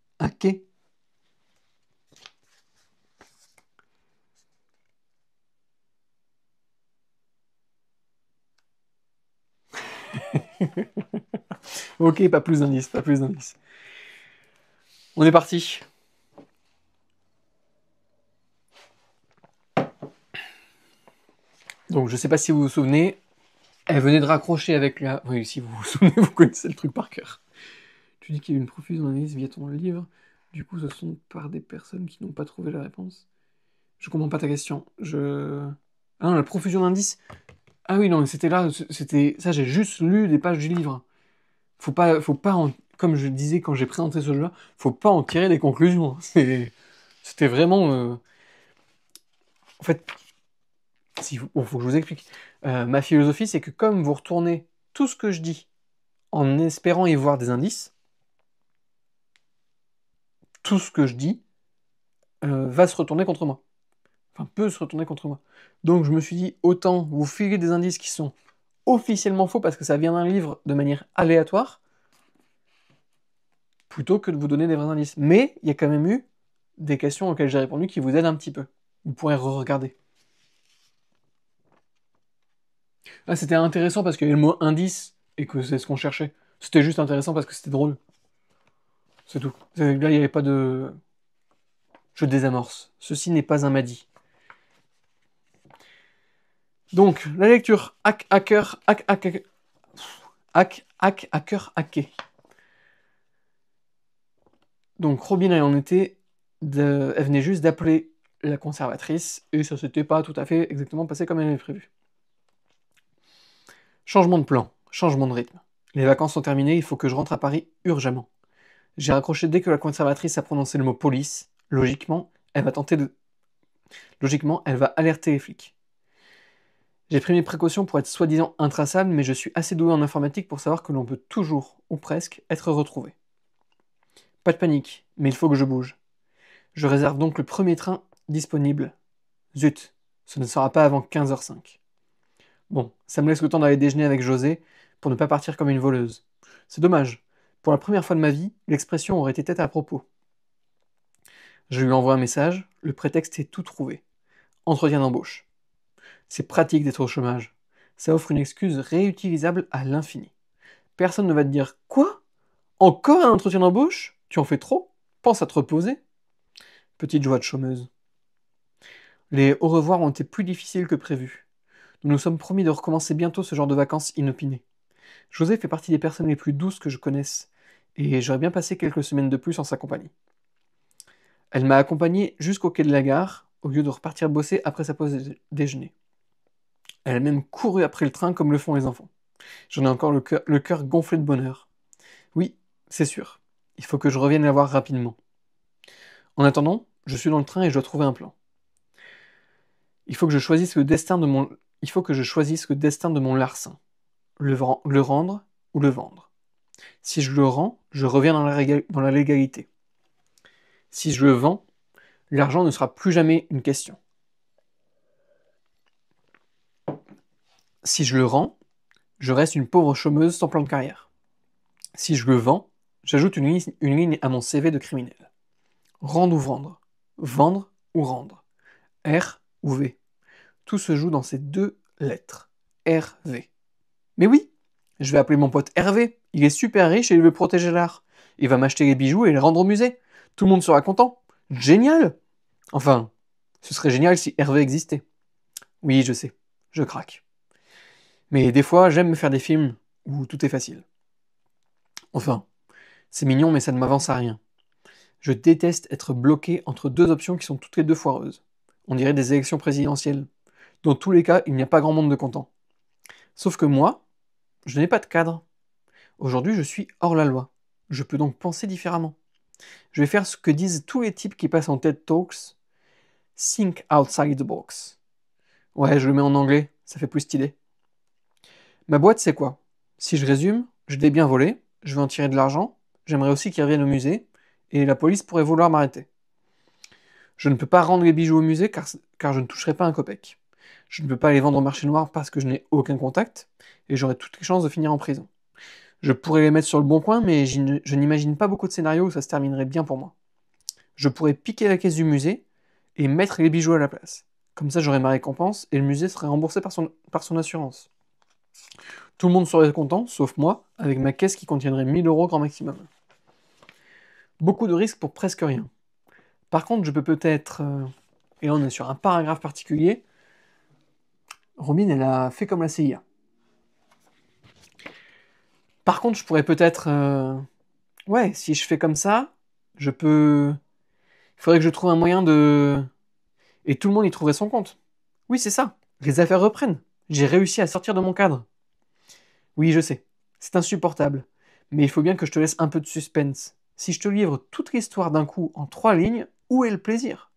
Ok, pas plus d'indices, pas plus d'indices. On est parti. Donc, je sais pas si vous vous souvenez, elle venait de raccrocher avec la... Oui, si vous vous souvenez, vous connaissez le truc par cœur. Tu dis qu'il y a eu une profusion d'indices via ton livre. Du coup, ce sont par des personnes qui n'ont pas trouvé la réponse. Je comprends pas ta question. Ah non, la profusion d'indices. Ah oui, non, mais c'était là, c'était... Ça, j'ai juste lu des pages du livre. Faut pas comme je disais quand j'ai présenté ce jeu-là, faut pas en tirer des conclusions. C'était vraiment... En fait, faut que je vous explique. Ma philosophie, c'est que comme vous retournez tout ce que je dis en espérant y voir des indices, tout ce que je dis va se retourner contre moi. Enfin, peut se retourner contre moi. Donc je me suis dit, autant vous filer des indices qui sont officiellement faux parce que ça vient d'un livre de manière aléatoire, plutôt que de vous donner des vrais indices. Mais il y a quand même eu des questions auxquelles j'ai répondu qui vous aident un petit peu. Vous pourrez re-regarder. Là, c'était intéressant parce qu'il y avait le mot indice et que c'est ce qu'on cherchait. C'était juste intéressant parce que c'était drôle. C'est tout. Là, il n'y avait pas de... Je désamorce. Ceci n'est pas un madi. Donc, la lecture. Hacker, hacké. Donc, Robin, elle en était... Elle venait juste d'appeler la conservatrice et ça s'était pas tout à fait exactement passé comme elle avait prévu. Changement de plan, changement de rythme. Les vacances sont terminées, il faut que je rentre à Paris urgemment. J'ai raccroché dès que la conservatrice a prononcé le mot police. Logiquement, elle va alerter les flics. J'ai pris mes précautions pour être soi-disant intraçable, mais je suis assez doué en informatique pour savoir que l'on peut toujours, ou presque, être retrouvé. Pas de panique, mais il faut que je bouge. Je réserve donc le premier train disponible. Zut, ce ne sera pas avant 15h05. Bon, ça me laisse le temps d'aller déjeuner avec José pour ne pas partir comme une voleuse. C'est dommage. Pour la première fois de ma vie, l'expression aurait été à propos. Je lui envoie un message, le prétexte est tout trouvé. Entretien d'embauche. C'est pratique d'être au chômage. Ça offre une excuse réutilisable à l'infini. Personne ne va te dire « Quoi ? Encore un entretien d'embauche ? Tu en fais trop ? Pense à te reposer ?» Petite joie de chômeuse. Les au revoir ont été plus difficiles que prévu. Nous nous sommes promis de recommencer bientôt ce genre de vacances inopinées. José fait partie des personnes les plus douces que je connaisse, et j'aurais bien passé quelques semaines de plus en sa compagnie. Elle m'a accompagné jusqu'au quai de la gare, au lieu de repartir bosser après sa pause déjeuner. Elle a même couru après le train comme le font les enfants. J'en ai encore le cœur gonflé de bonheur. Oui, c'est sûr. Il faut que je revienne la voir rapidement. En attendant, je suis dans le train et je dois trouver un plan. Il faut que je choisisse le destin de mon larcin. Le rendre ou le vendre. Si je le rends, je reviens dans la légalité. Si je le vends, l'argent ne sera plus jamais une question. Si je le rends, je reste une pauvre chômeuse sans plan de carrière. Si je le vends, j'ajoute une ligne à mon CV de criminel. Rendre ou vendre. Vendre ou rendre. R ou V. Tout se joue dans ces deux lettres. RV. Mais oui, je vais appeler mon pote Hervé. Il est super riche et il veut protéger l'art. Il va m'acheter les bijoux et les rendre au musée. Tout le monde sera content. Génial! Enfin, ce serait génial si Hervé existait. Oui, je sais, je craque. Mais des fois, j'aime me faire des films où tout est facile. Enfin, c'est mignon, mais ça ne m'avance à rien. Je déteste être bloqué entre deux options qui sont toutes les deux foireuses. On dirait des élections présidentielles. Dans tous les cas, il n'y a pas grand monde de content. Sauf que moi, je n'ai pas de cadre. Aujourd'hui, je suis hors la loi. Je peux donc penser différemment. Je vais faire ce que disent tous les types qui passent en TED Talks. Think outside the box. Ouais, je le mets en anglais, ça fait plus stylé. Ma boîte, c'est quoi? Si je résume, je l'ai bien volé, je veux en tirer de l'argent, j'aimerais aussi qu'il revienne au musée, et la police pourrait vouloir m'arrêter. Je ne peux pas rendre les bijoux au musée car je ne toucherai pas un copec. Je ne peux pas les vendre au marché noir parce que je n'ai aucun contact, et j'aurai toutes les chances de finir en prison. Je pourrais les mettre sur le bon coin, mais je n'imagine pas beaucoup de scénarios où ça se terminerait bien pour moi. Je pourrais piquer la caisse du musée et mettre les bijoux à la place. Comme ça, j'aurais ma récompense et le musée serait remboursé par son assurance. Tout le monde serait content, sauf moi, avec ma caisse qui contiendrait 1000 € grand maximum. Beaucoup de risques pour presque rien. Par contre, je peux peut-être... et là, on est sur un paragraphe particulier. Robin, elle a fait comme la CIA. Par contre, je pourrais peut-être... Ouais, si je fais comme ça, je peux... Il faudrait que je trouve un moyen de... Et tout le monde y trouverait son compte. Oui, c'est ça. Les affaires reprennent. J'ai réussi à sortir de mon cadre. Oui, je sais. C'est insupportable. Mais il faut bien que je te laisse un peu de suspense. Si je te livre toute l'histoire d'un coup en 3 lignes, où est le plaisir?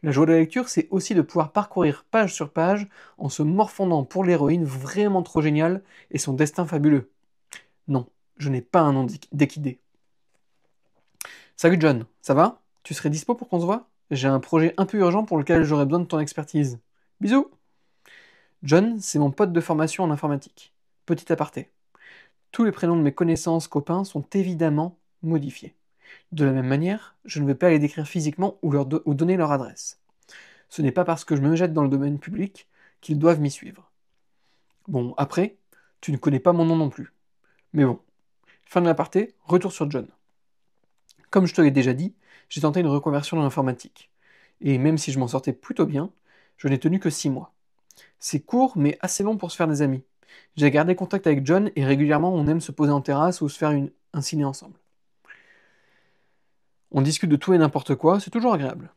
La joie de la lecture, c'est aussi de pouvoir parcourir page sur page en se morfondant pour l'héroïne vraiment trop géniale et son destin fabuleux. Non, je n'ai pas un nom d'équidé. Salut John, ça va? Tu serais dispo pour qu'on se voit? J'ai un projet un peu urgent pour lequel j'aurais besoin de ton expertise. Bisous! John, c'est mon pote de formation en informatique. Petit aparté. Tous les prénoms de mes connaissances, copains sont évidemment modifiés. De la même manière, je ne vais pas les décrire physiquement ou donner leur adresse. Ce n'est pas parce que je me jette dans le domaine public qu'ils doivent m'y suivre. Bon, après, tu ne connais pas mon nom non plus. Mais bon, fin de l'aparté, retour sur John. Comme je te l'ai déjà dit, j'ai tenté une reconversion dans l'informatique. Et même si je m'en sortais plutôt bien, je n'ai tenu que 6 mois. C'est court, mais assez long pour se faire des amis. J'ai gardé contact avec John et régulièrement on aime se poser en terrasse ou se faire un ciné ensemble. On discute de tout et n'importe quoi, c'est toujours agréable.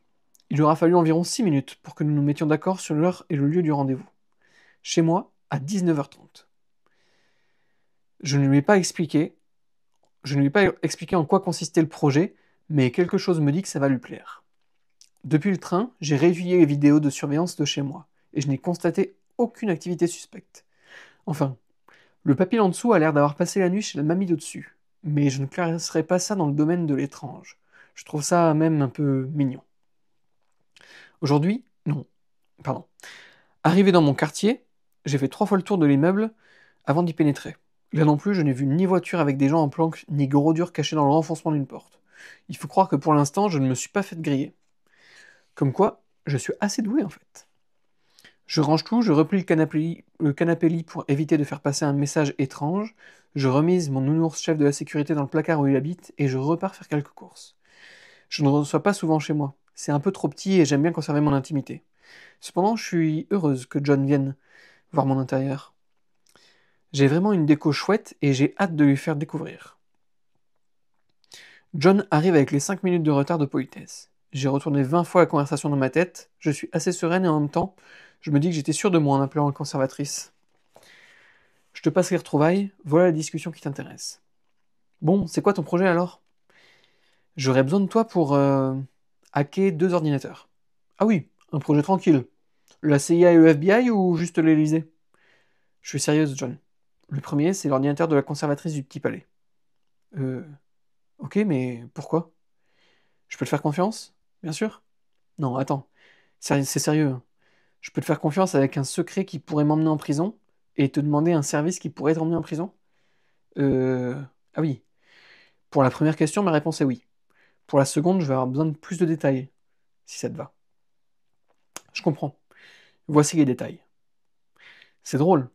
Il aura fallu environ 6 minutes pour que nous nous mettions d'accord sur l'heure et le lieu du rendez-vous. Chez moi, à 19h30. Je ne lui ai pas expliqué en quoi consistait le projet, mais quelque chose me dit que ça va lui plaire. Depuis le train, j'ai réétudié les vidéos de surveillance de chez moi, et je n'ai constaté aucune activité suspecte. Enfin, le papy en dessous a l'air d'avoir passé la nuit chez la mamie d'au-dessus, mais je ne classerai pas ça dans le domaine de l'étrange. Je trouve ça même un peu mignon. Aujourd'hui, non, pardon. Arrivé dans mon quartier, j'ai fait 3 fois le tour de l'immeuble avant d'y pénétrer. Là non plus, je n'ai vu ni voiture avec des gens en planque, ni gros dur caché dans le renfoncement d'une porte. Il faut croire que pour l'instant, je ne me suis pas fait griller. Comme quoi, je suis assez doué en fait. Je range tout, je replie le canapé lit pour éviter de faire passer un message étrange, je remise mon nounours chef de la sécurité dans le placard où il habite, et je repars faire quelques courses. Je ne reçois pas souvent chez moi, c'est un peu trop petit et j'aime bien conserver mon intimité. Cependant, je suis heureuse que John vienne voir mon intérieur. J'ai vraiment une déco chouette et j'ai hâte de lui faire découvrir. John arrive avec les 5 minutes de retard de politesse. J'ai retourné 20 fois la conversation dans ma tête, je suis assez sereine et en même temps, je me dis que j'étais sûre de moi en appelant la conservatrice. Je te passe les retrouvailles, voilà la discussion qui t'intéresse. Bon, c'est quoi ton projet alors? J'aurais besoin de toi pour hacker 2 ordinateurs. Ah oui, un projet tranquille. La CIA et le FBI ou juste l'Élysée? Je suis sérieuse, John. Le premier, c'est l'ordinateur de la conservatrice du Petit Palais. Euh... Ok, mais pourquoi? Je peux te faire confiance? Bien sûr. Non, attends. C'est sérieux, hein. Je peux te faire confiance avec un secret qui pourrait m'emmener en prison et te demander un service qui pourrait t'emmener en prison? Euh... Ah oui. Pour la première question, ma réponse est oui. Pour la seconde, je vais avoir besoin de plus de détails, si ça te va. Je comprends. Voici les détails. C'est drôle.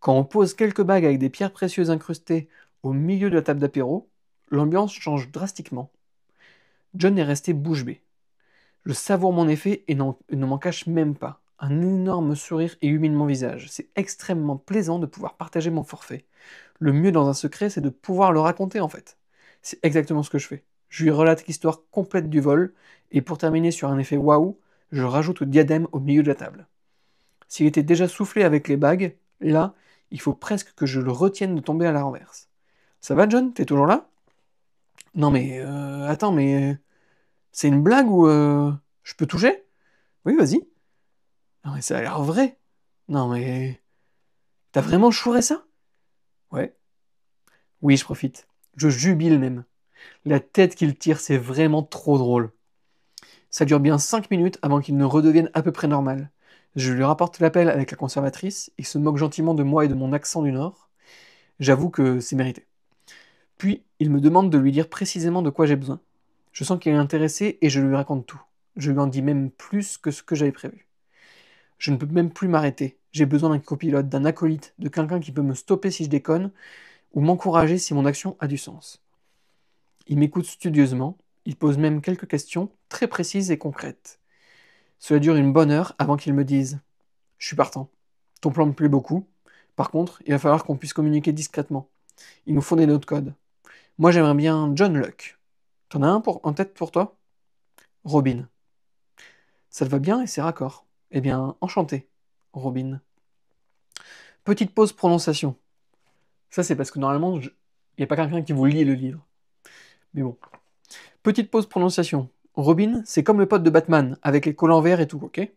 Quand on pose quelques bagues avec des pierres précieuses incrustées au milieu de la table d'apéro, l'ambiance change drastiquement. John est resté bouche bée. Je savoure mon effet et ne m'en cache même pas. Un énorme sourire illumine mon visage. C'est extrêmement plaisant de pouvoir partager mon forfait. Le mieux dans un secret, c'est de pouvoir le raconter en fait. C'est exactement ce que je fais. Je lui relate l'histoire complète du vol, et pour terminer sur un effet waouh, je rajoute le diadème au milieu de la table. S'il était déjà soufflé avec les bagues, là, il faut presque que je le retienne de tomber à la renverse. Ça va, John? T'es toujours là? Non mais, attends, mais... c'est une blague ou je peux toucher? Oui, vas-y. Non mais ça a l'air vrai. Non mais... T'as vraiment chouré ça? Ouais. Oui, je profite. Je jubile même. La tête qu'il tire, c'est vraiment trop drôle. Ça dure bien 5 minutes avant qu'il ne redevienne à peu près normal. Je lui rapporte l'appel avec la conservatrice, il se moque gentiment de moi et de mon accent du Nord. J'avoue que c'est mérité. Puis, il me demande de lui dire précisément de quoi j'ai besoin. Je sens qu'il est intéressé et je lui raconte tout. Je lui en dis même plus que ce que j'avais prévu. Je ne peux même plus m'arrêter. J'ai besoin d'un copilote, d'un acolyte, de quelqu'un qui peut me stopper si je déconne, ou m'encourager si mon action a du sens. Il m'écoute studieusement, il pose même quelques questions très précises et concrètes. Cela dure une bonne heure avant qu'il me dise « Je suis partant. Ton plan me plaît beaucoup. Par contre, il va falloir qu'on puisse communiquer discrètement. Il nous faut des notes code. Moi, j'aimerais bien John Luck. T'en as un en tête pour toi? Robin. Ça te va bien et c'est raccord. Eh bien, enchanté, Robin. Petite pause prononciation. Ça, c'est parce que normalement, il n'y a pas quelqu'un qui vous lit le livre. Mais bon. Petite pause prononciation. Robin, c'est comme le pote de Batman, avec les collants verts et tout, ok?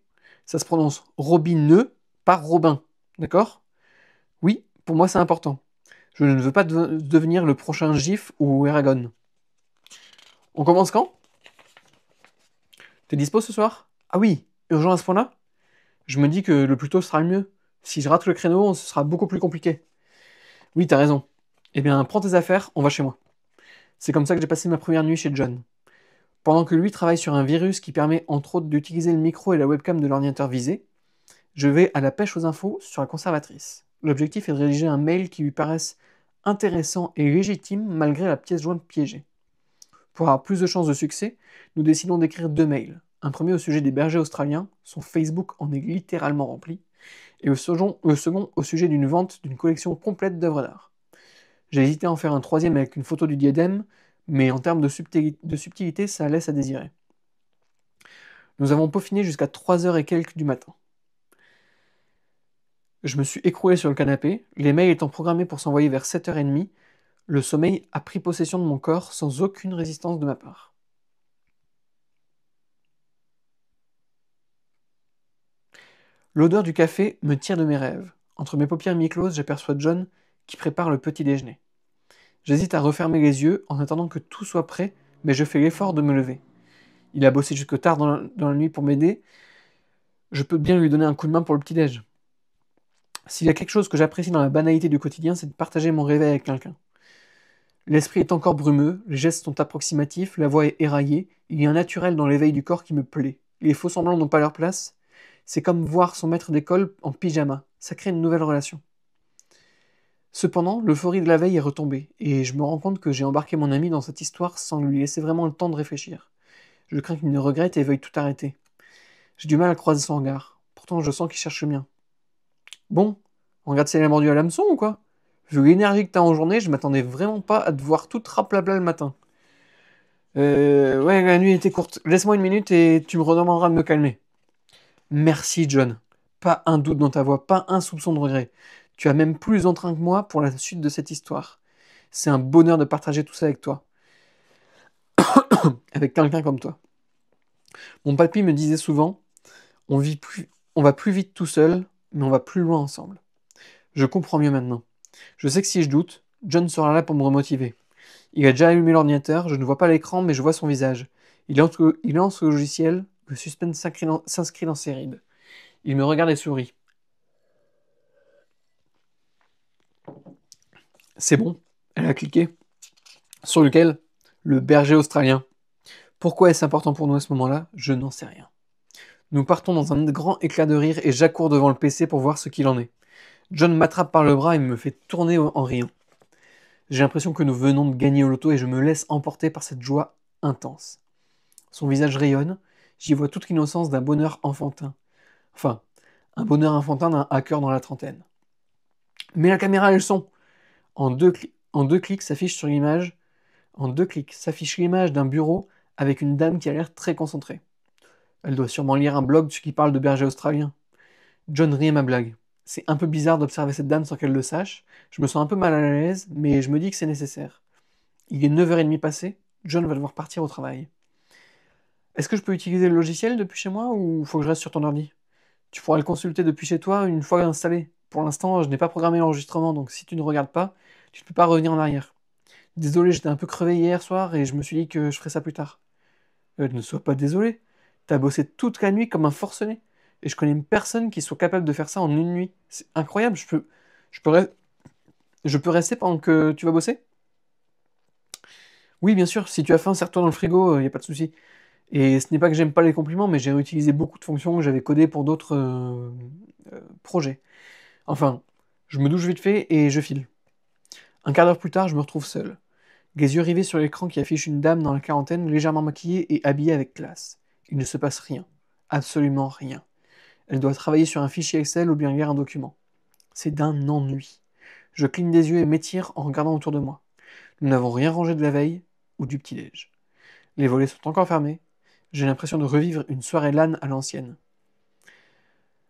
Ça se prononce Robineux, pas Robin, d'accord? Oui, pour moi c'est important. Je ne veux pas devenir le prochain Gif ou Eragon. On commence quand? T'es dispo ce soir? Ah oui, urgent à ce point-là? Je me dis que le plus tôt sera le mieux. Si je rate le créneau, ce sera beaucoup plus compliqué. Oui, t'as raison. Eh bien, prends tes affaires, on va chez moi. C'est comme ça que j'ai passé ma première nuit chez John. Pendant que lui travaille sur un virus qui permet entre autres d'utiliser le micro et la webcam de l'ordinateur visé, je vais à la pêche aux infos sur la conservatrice. L'objectif est de rédiger un mail qui lui paraisse intéressant et légitime malgré la pièce jointe piégée. Pour avoir plus de chances de succès, nous décidons d'écrire 2 mails. Un premier au sujet des bergers australiens, son Facebook en est littéralement rempli, et le second au sujet d'une vente d'une collection complète d'œuvres d'art. J'ai hésité à en faire un troisième avec une photo du diadème, mais en termes de subtilité, ça laisse à désirer. Nous avons peaufiné jusqu'à 3h et quelques du matin. Je me suis écroulé sur le canapé, les mails étant programmés pour s'envoyer vers 7h30, le sommeil a pris possession de mon corps sans aucune résistance de ma part. L'odeur du café me tire de mes rêves. Entre mes paupières mi-closes, j'aperçois John qui prépare le petit déjeuner. J'hésite à refermer les yeux en attendant que tout soit prêt, mais je fais l'effort de me lever. Il a bossé jusque tard dans la nuit pour m'aider. Je peux bien lui donner un coup de main pour le petit-déj. S'il y a quelque chose que j'apprécie dans la banalité du quotidien, c'est de partager mon réveil avec quelqu'un. L'esprit est encore brumeux, les gestes sont approximatifs, la voix est éraillée, il y a un naturel dans l'éveil du corps qui me plaît. Les faux semblants n'ont pas leur place. C'est comme voir son maître d'école en pyjama, ça crée une nouvelle relation. Cependant, l'euphorie de la veille est retombée, et je me rends compte que j'ai embarqué mon ami dans cette histoire sans lui laisser vraiment le temps de réfléchir. Je crains qu'il ne regrette et veuille tout arrêter. J'ai du mal à croiser son regard, pourtant je sens qu'il cherche le mien. Bon, on regarde si elle a mordu à l'hameçon ou quoi? Vu l'énergie que t'as en journée, je m'attendais vraiment pas à te voir toute raplapla le matin. Ouais, la nuit était courte. Laisse-moi une minute et tu me redemanderas de me calmer. Merci, John. Pas un doute dans ta voix, pas un soupçon de regret. Tu as même plus entrain que moi pour la suite de cette histoire. C'est un bonheur de partager tout ça avec toi. Avec quelqu'un comme toi. Mon papy me disait souvent, on va plus vite tout seul, mais on va plus loin ensemble. Je comprends mieux maintenant. Je sais que si je doute, John sera là pour me remotiver. Il a déjà allumé l'ordinateur, je ne vois pas l'écran, mais je vois son visage. Il lance le logiciel, le suspense s'inscrit dans ses rides. Il me regarde et sourit. C'est bon, elle a cliqué. Sur lequel? Le berger australien. Pourquoi est-ce important pour nous à ce moment-là? Je n'en sais rien. Nous partons dans un grand éclat de rire et j'accours devant le PC pour voir ce qu'il en est. John m'attrape par le bras et me fait tourner en riant. J'ai l'impression que nous venons de gagner au loto et je me laisse emporter par cette joie intense. Son visage rayonne, j'y vois toute l'innocence d'un bonheur enfantin. Enfin, un bonheur enfantin d'un hacker dans la trentaine. Mais la caméra et le son. En deux clics s'affiche sur l'image. En 2 clics s'affiche l'image d'un bureau avec une dame qui a l'air très concentrée. Elle doit sûrement lire un blog qui parle de berger australien. John rit à ma blague. C'est un peu bizarre d'observer cette dame sans qu'elle le sache. Je me sens un peu mal à l'aise, mais je me dis que c'est nécessaire. Il est 9h30 passé, John va devoir partir au travail. Est-ce que je peux utiliser le logiciel depuis chez moi ou faut que je reste sur ton ordi? Tu pourras le consulter depuis chez toi une fois installé. Pour l'instant, je n'ai pas programmé l'enregistrement, donc si tu ne regardes pas, tu ne peux pas revenir en arrière. Désolé, j'étais un peu crevé hier soir et je me suis dit que je ferais ça plus tard. Ne sois pas désolé. T'as bossé toute la nuit comme un forcené. Et je connais une personne qui soit capable de faire ça en une nuit. C'est incroyable, je peux, re- je peux rester pendant que tu vas bosser? Oui, bien sûr, si tu as faim, serre-toi dans le frigo, y a pas de souci. Et ce n'est pas que j'aime pas les compliments, mais j'ai réutilisé beaucoup de fonctions que j'avais codées pour d'autres projets. Enfin, je me douche vite fait et je file. Un quart d'heure plus tard, je me retrouve seul. Les yeux rivés sur l'écran qui affiche une dame dans la quarantaine, légèrement maquillée et habillée avec classe. Il ne se passe rien. Absolument rien. Elle doit travailler sur un fichier Excel ou bien lire un document. C'est d'un ennui. Je cligne des yeux et m'étire en regardant autour de moi. Nous n'avons rien rangé de la veille ou du petit-déj. Les volets sont encore fermés. J'ai l'impression de revivre une soirée LAN à l'ancienne.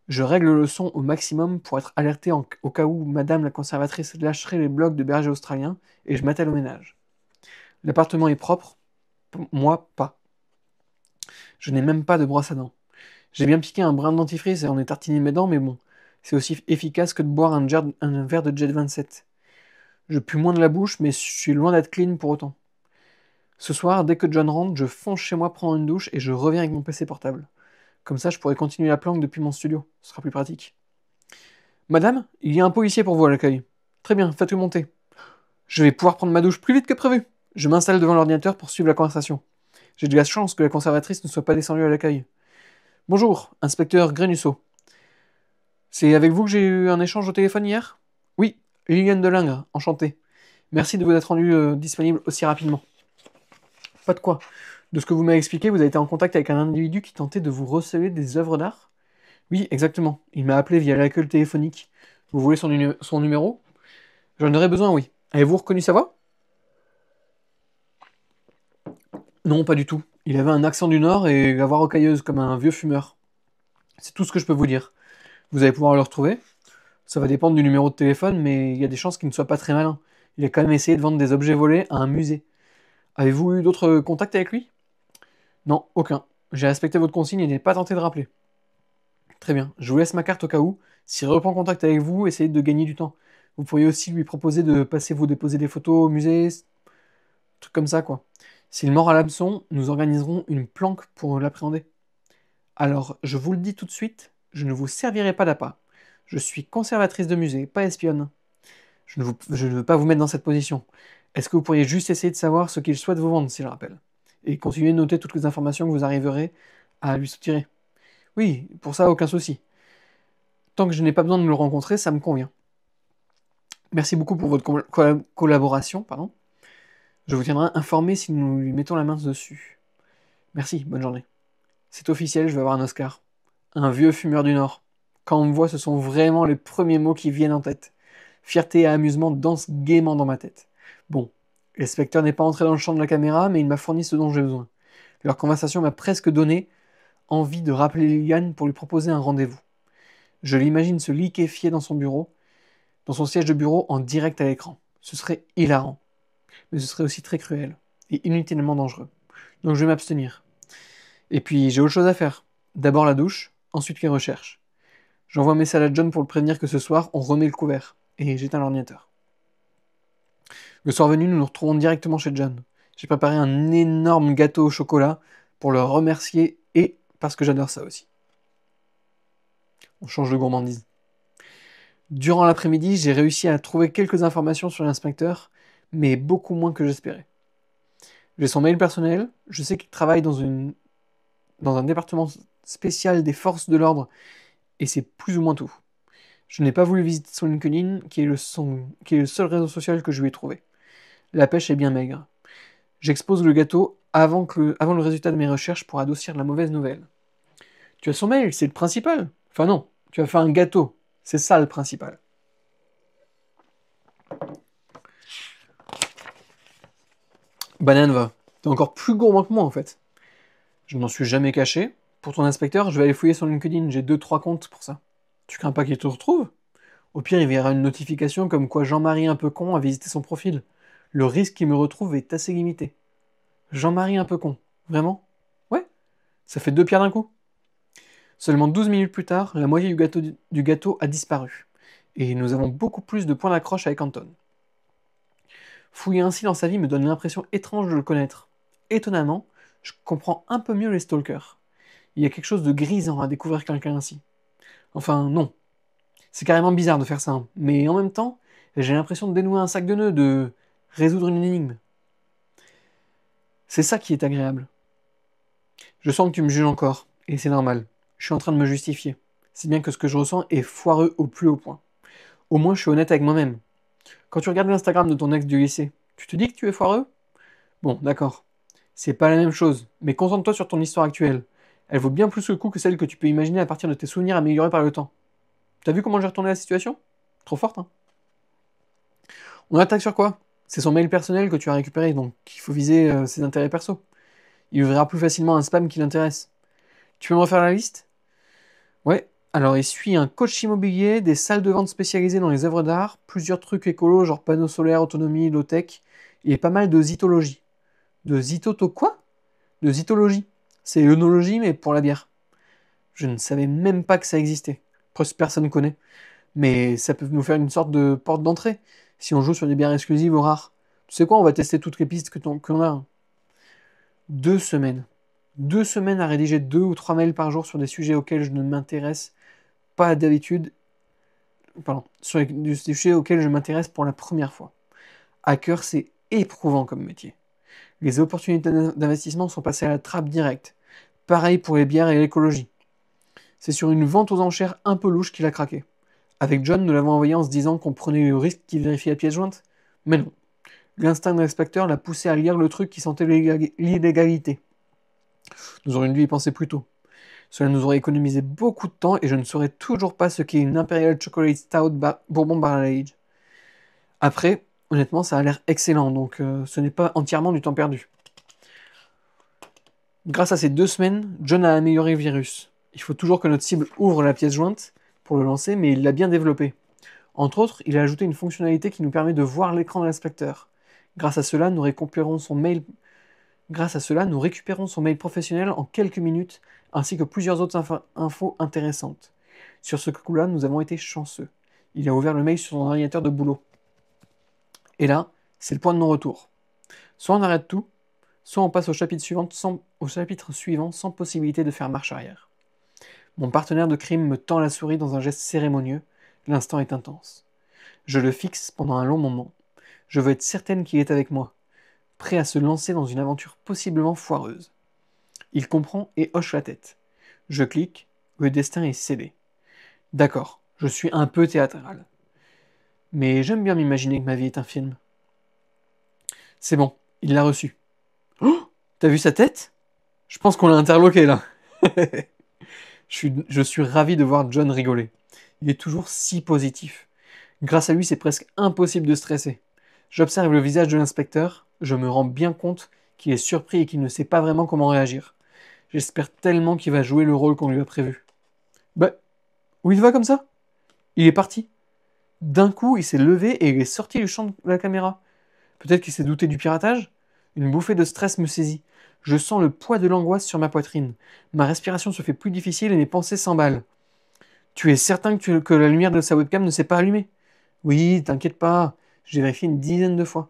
Je règle le son au maximum pour être alerté au cas où madame la conservatrice lâcherait les blocs de berger australien et je m'attelle au ménage. L'appartement est propre, moi pas. Je n'ai même pas de brosse à dents. J'ai bien piqué un brin de dentifrice et en ai tartiné mes dents, mais bon, c'est aussi efficace que de boire un verre de Jet 27. Je pue moins de la bouche, mais je suis loin d'être clean pour autant. Ce soir, dès que John rentre, je fonce chez moi prendre une douche et je reviens avec mon PC portable. Comme ça, je pourrai continuer la planque depuis mon studio. Ce sera plus pratique. Madame, il y a un policier pour vous à l'accueil. Très bien, faites-le monter. Je vais pouvoir prendre ma douche plus vite que prévu. Je m'installe devant l'ordinateur pour suivre la conversation. J'ai de la chance que la conservatrice ne soit pas descendue à l'accueil. Bonjour, inspecteur Grenusso. C'est avec vous que j'ai eu un échange au téléphone hier? Oui, Liliane Delingre, enchantée. Merci de vous être rendu disponible aussi rapidement. Pas de quoi. De ce que vous m'avez expliqué, vous avez été en contact avec un individu qui tentait de vous receler des œuvres d'art? Oui, exactement. Il m'a appelé via l'accueil téléphonique. Vous voulez son numéro? J'en aurais besoin, oui. Avez-vous reconnu sa voix? Non, pas du tout. Il avait un accent du Nord et la voix rocailleuse, comme un vieux fumeur. C'est tout ce que je peux vous dire. Vous allez pouvoir le retrouver. Ça va dépendre du numéro de téléphone, mais il y a des chances qu'il ne soit pas très malin. Il a quand même essayé de vendre des objets volés à un musée. Avez-vous eu d'autres contacts avec lui? Non, aucun. J'ai respecté votre consigne et n'ai pas tenté de rappeler. Très bien, je vous laisse ma carte au cas où. S'il reprend contact avec vous, essayez de gagner du temps. Vous pourriez aussi lui proposer de passer vous déposer des photos au musée, trucs comme ça quoi. S'il mord à l'hameçon, nous organiserons une planque pour l'appréhender. Alors, je vous le dis tout de suite, je ne vous servirai pas d'appât. Je suis conservatrice de musée, pas espionne. Je ne veux pas vous mettre dans cette position. Est-ce que vous pourriez juste essayer de savoir ce qu'il souhaite vous vendre, s'il rappelle? Et continuer de noter toutes les informations que vous arriverez à lui soutirer. Oui, pour ça, aucun souci. Tant que je n'ai pas besoin de le rencontrer, ça me convient. Merci beaucoup pour votre collaboration, pardon. Je vous tiendrai informé si nous lui mettons la main dessus. Merci, bonne journée. C'est officiel, je vais avoir un Oscar. Un vieux fumeur du Nord. Quand on me voit, ce sont vraiment les premiers mots qui viennent en tête. Fierté et amusement dansent gaiement dans ma tête. Bon, l'inspecteur n'est pas entré dans le champ de la caméra, mais il m'a fourni ce dont j'ai besoin. Leur conversation m'a presque donné envie de rappeler Liliane pour lui proposer un rendez-vous. Je l'imagine se liquéfier dans son bureau, dans son siège de bureau en direct à l'écran. Ce serait hilarant. Mais ce serait aussi très cruel et inutilement dangereux. Donc je vais m'abstenir. Et puis j'ai autre chose à faire. D'abord la douche, ensuite les recherches. J'envoie un message à John pour le prévenir que ce soir on remet le couvert. Et j'éteins l'ordinateur. Le soir venu, nous nous retrouvons directement chez John. J'ai préparé un énorme gâteau au chocolat pour le remercier et parce que j'adore ça aussi. On change de gourmandise. Durant l'après-midi, j'ai réussi à trouver quelques informations sur l'inspecteur, mais beaucoup moins que j'espérais. J'ai son mail personnel, je sais qu'il travaille dans un département spécial des forces de l'ordre, et c'est plus ou moins tout. Je n'ai pas voulu visiter son LinkedIn, qui est le seul réseau social que je lui ai trouvé. La pêche est bien maigre. J'expose le gâteau avant le résultat de mes recherches pour adoucir la mauvaise nouvelle. Tu as son mail, c'est le principal. Enfin non, tu as fait un gâteau, c'est ça le principal. Banane va. T'es encore plus gourmand que moi en fait. Je ne m'en suis jamais caché. Pour ton inspecteur, je vais aller fouiller son LinkedIn, j'ai 2-3 comptes pour ça. Tu crains pas qu'il te retrouve? Au pire, il verra une notification comme quoi Jean-Marie un peu con a visité son profil. Le risque qu'il me retrouve est assez limité. Jean-Marie un peu con. Vraiment? Ouais, ça fait 2 pierres d'un coup. Seulement 12 minutes plus tard, la moitié du gâteau a disparu. Et nous avons beaucoup plus de points d'accroche avec Anton. Fouiller ainsi dans sa vie me donne l'impression étrange de le connaître. Étonnamment, je comprends un peu mieux les stalkers. Il y a quelque chose de grisant à découvrir quelqu'un ainsi. Enfin, non. C'est carrément bizarre de faire ça, hein. Mais en même temps, j'ai l'impression de dénouer un sac de nœuds, de résoudre une énigme. C'est ça qui est agréable. Je sens que tu me juges encore, et c'est normal. Je suis en train de me justifier. C'est bien que ce que je ressens est foireux au plus haut point. Au moins, je suis honnête avec moi-même. Quand tu regardes l'Instagram de ton ex du lycée, tu te dis que tu es foireux? Bon, d'accord. C'est pas la même chose, mais concentre-toi sur ton histoire actuelle. Elle vaut bien plus le coup que celle que tu peux imaginer à partir de tes souvenirs améliorés par le temps. T'as vu comment j'ai retourné la situation? Trop forte, hein? On attaque sur quoi? C'est son mail personnel que tu as récupéré, donc il faut viser ses intérêts perso. Il verra plus facilement un spam qui l'intéresse. Tu peux me refaire la liste? Ouais. Alors, il suit un coach immobilier, des salles de vente spécialisées dans les œuvres d'art, plusieurs trucs écolos, genre panneaux solaires, autonomie, low-tech, et pas mal de zytologie. De zytoto quoi? De zytologie. C'est l'œnologie, mais pour la bière. Je ne savais même pas que ça existait. Presque personne ne connaît. Mais ça peut nous faire une sorte de porte d'entrée, si on joue sur des bières exclusives ou rares. Tu sais quoi, on va tester toutes les pistes qu'on a. 2 semaines. 2 semaines à rédiger 2 ou 3 mails par jour sur des sujets auxquels je ne m'intéresse pas d'habitude. Pardon, sur des sujets auxquels je m'intéresse pour la première fois. Hacker, c'est éprouvant comme métier. Les opportunités d'investissement sont passées à la trappe directe. Pareil pour les bières et l'écologie. C'est sur une vente aux enchères un peu louche qu'il a craqué. Avec John, nous l'avons envoyé en se disant qu'on prenait le risque qu'il vérifie la pièce jointe. Mais non. L'instinct de l'inspecteur l'a poussé à lire le truc qui sentait l'illégalité. Nous aurions dû y penser plus tôt. Cela nous aurait économisé beaucoup de temps et je ne saurais toujours pas ce qu'est une Imperial Chocolate Stout Bourbon Barrel Age. Après, honnêtement, ça a l'air excellent, donc ce n'est pas entièrement du temps perdu. Grâce à ces 2 semaines, John a amélioré le virus. Il faut toujours que notre cible ouvre la pièce jointe pour le lancer, mais il l'a bien développé. Entre autres, il a ajouté une fonctionnalité qui nous permet de voir l'écran de l'inspecteur. Grâce à cela, nous récupérons son mail professionnel en quelques minutes, ainsi que plusieurs autres infos intéressantes. Sur ce coup-là, nous avons été chanceux. Il a ouvert le mail sur son ordinateur de boulot. Et là, c'est le point de non-retour. Soit on arrête tout, soit on passe au chapitre suivant sans possibilité de faire marche arrière. Mon partenaire de crime me tend la souris dans un geste cérémonieux. L'instant est intense. Je le fixe pendant un long moment. Je veux être certaine qu'il est avec moi, prêt à se lancer dans une aventure possiblement foireuse. Il comprend et hoche la tête. Je clique, le destin est scellé. D'accord, je suis un peu théâtral. Mais j'aime bien m'imaginer que ma vie est un film. C'est bon, il l'a reçu. Oh, t'as vu sa tête? Je pense qu'on l'a interloqué là. Je suis ravi de voir John rigoler. Il est toujours si positif. Grâce à lui, c'est presque impossible de stresser. J'observe le visage de l'inspecteur, je me rends bien compte qu'il est surpris et qu'il ne sait pas vraiment comment réagir. J'espère tellement qu'il va jouer le rôle qu'on lui a prévu. Bah, où il va comme ça? Il est parti. D'un coup, il s'est levé et il est sorti du champ de la caméra. Peut-être qu'il s'est douté du piratage? Une bouffée de stress me saisit. Je sens le poids de l'angoisse sur ma poitrine. Ma respiration se fait plus difficile et mes pensées s'emballent. Tu es certain que la lumière de sa webcam ne s'est pas allumée? Oui, t'inquiète pas. J'ai vérifié une dizaine de fois.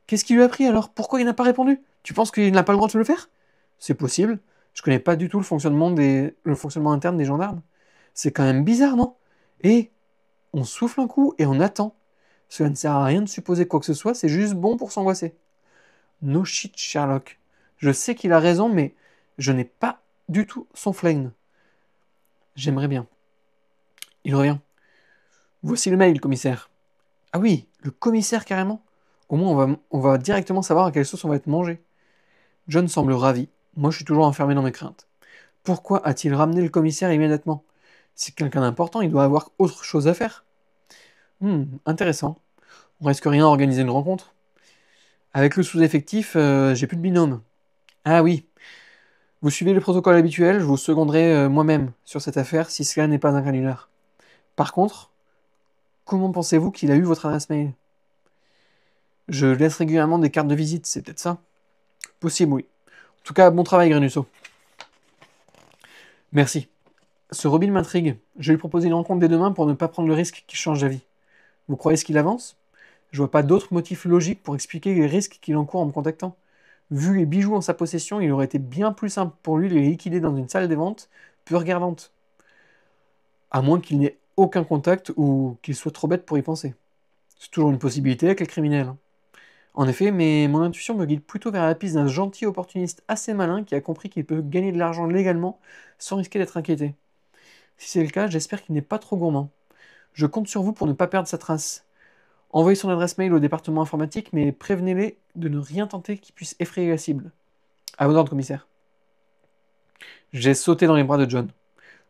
Qu'est-ce qui lui a pris alors? Pourquoi il n'a pas répondu? Tu penses qu'il n'a pas le droit de le faire? C'est possible. Je connais pas du tout le fonctionnement interne des gendarmes. C'est quand même bizarre, non? Et on souffle un coup et on attend. Cela ne sert à rien de supposer quoi que ce soit, c'est juste bon pour s'angoisser. No shit, Sherlock. Je sais qu'il a raison, mais je n'ai pas du tout son flingue. J'aimerais bien. Il revient. Voici le mail, commissaire. Ah oui, le commissaire carrément. Au moins, on va directement savoir à quelle sauce on va être mangé. John semble ravi. Moi, je suis toujours enfermé dans mes craintes. Pourquoi a-t-il ramené le commissaire immédiatement? C'est quelqu'un d'important, il doit avoir autre chose à faire. Intéressant. On risque rien à organiser une rencontre. Avec le sous-effectif, j'ai plus de binôme. Ah oui. Vous suivez le protocole habituel, je vous seconderai moi-même sur cette affaire si cela n'est pas un canular. Par contre, comment pensez-vous qu'il a eu votre adresse mail? Je laisse régulièrement des cartes de visite, c'est peut-être ça? Possible, oui. En tout cas, bon travail, Grenusso. Merci. Ce Robin m'intrigue. Je vais lui proposer une rencontre dès demain pour ne pas prendre le risque qu'il change d'avis. Vous croyez ce qu'il avance? Je vois pas d'autres motifs logiques pour expliquer les risques qu'il encourt en me contactant. Vu les bijoux en sa possession, il aurait été bien plus simple pour lui de les liquider dans une salle des ventes peu regardante. À moins qu'il n'ait aucun contact ou qu'il soit trop bête pour y penser. C'est toujours une possibilité avec les criminels. En effet, mais mon intuition me guide plutôt vers la piste d'un gentil opportuniste assez malin qui a compris qu'il peut gagner de l'argent légalement sans risquer d'être inquiété. Si c'est le cas, j'espère qu'il n'est pas trop gourmand. Je compte sur vous pour ne pas perdre sa trace. Envoyez son adresse mail au département informatique, mais prévenez-les de ne rien tenter qui puisse effrayer la cible. À vos ordres, commissaire. J'ai sauté dans les bras de John.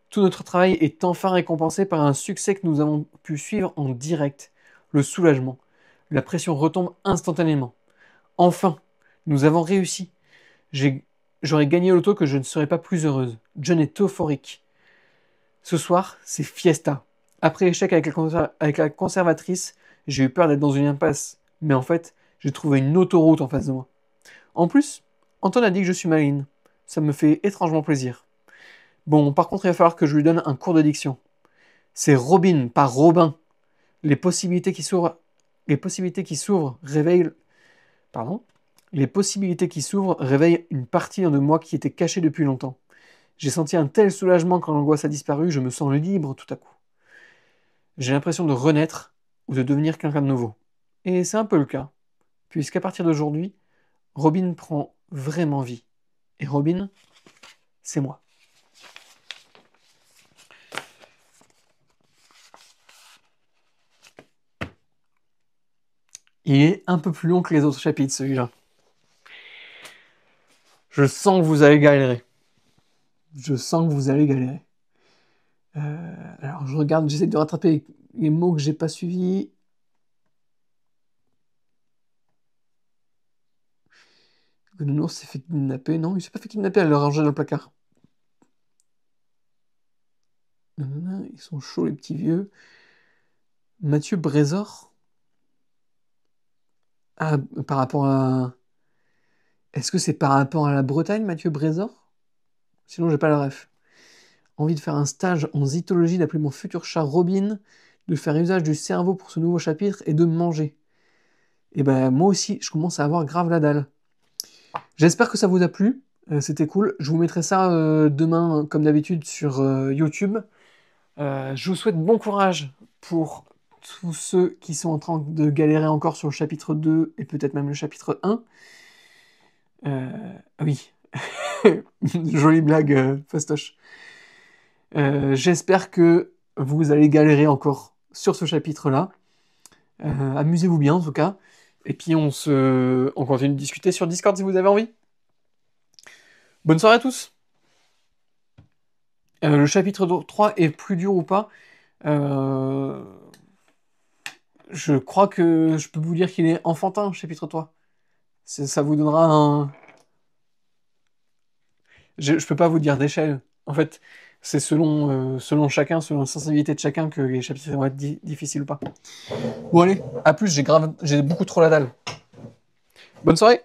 Tout notre travail est enfin récompensé par un succès que nous avons pu suivre en direct. Le soulagement. La pression retombe instantanément. Enfin, nous avons réussi. J'aurais gagné l'auto que je ne serais pas plus heureuse. John est euphorique. Ce soir, c'est fiesta. Après l'échec avec la conservatrice, j'ai eu peur d'être dans une impasse. Mais en fait, j'ai trouvé une autoroute en face de moi. En plus, Anton a dit que je suis maligne. Ça me fait étrangement plaisir. Bon, par contre, il va falloir que je lui donne un cours de diction. C'est Robin, pas Robin. Les possibilités qui s'ouvrent réveillent... Pardon? Les possibilités qui s'ouvrent réveillent une partie de moi qui était cachée depuis longtemps. J'ai senti un tel soulagement quand l'angoisse a disparu, je me sens libre tout à coup. J'ai l'impression de renaître ou de devenir quelqu'un de nouveau. Et c'est un peu le cas, puisqu'à partir d'aujourd'hui, Robin prend vraiment vie. Et Robin, c'est moi. Il est un peu plus long que les autres chapitres, celui-là. Je sens que vous allez galérer. Je sens que vous allez galérer. Alors, je regarde, j'essaie de rattraper les mots que j'ai pas suivis. Le nounours s'est fait kidnapper. Non, il s'est pas fait kidnapper, elle l'a rangé dans le placard. Ils sont chauds, les petits vieux. Mathieu Brésor. Ah, par rapport à... Est-ce que c'est par rapport à la Bretagne, Mathieu Brésor? Sinon, j'ai pas la ref. Envie de faire un stage en zytologie, d'appeler mon futur chat Robin, de faire usage du cerveau pour ce nouveau chapitre et de manger. Et ben moi aussi, je commence à avoir grave la dalle. J'espère que ça vous a plu. C'était cool. Je vous mettrai ça demain, comme d'habitude, sur YouTube. Je vous souhaite bon courage pour tous ceux qui sont en train de galérer encore sur le chapitre 2 et peut-être même le chapitre 1. Oui. Jolie blague, fastoche. J'espère que vous allez galérer encore sur ce chapitre-là. Amusez-vous bien en tout cas. Et puis on continue de discuter sur Discord si vous avez envie. Bonne soirée à tous. Le chapitre 3 est plus dur ou pas? Je crois que je peux vous dire qu'il est enfantin, chapitre 3. Ça vous donnera un... Je peux pas vous dire d'échelle. En fait, c'est selon chacun, selon la sensibilité de chacun, que les chapitres vont être difficiles ou pas. Bon allez, à plus, j'ai beaucoup trop la dalle. Bonne soirée!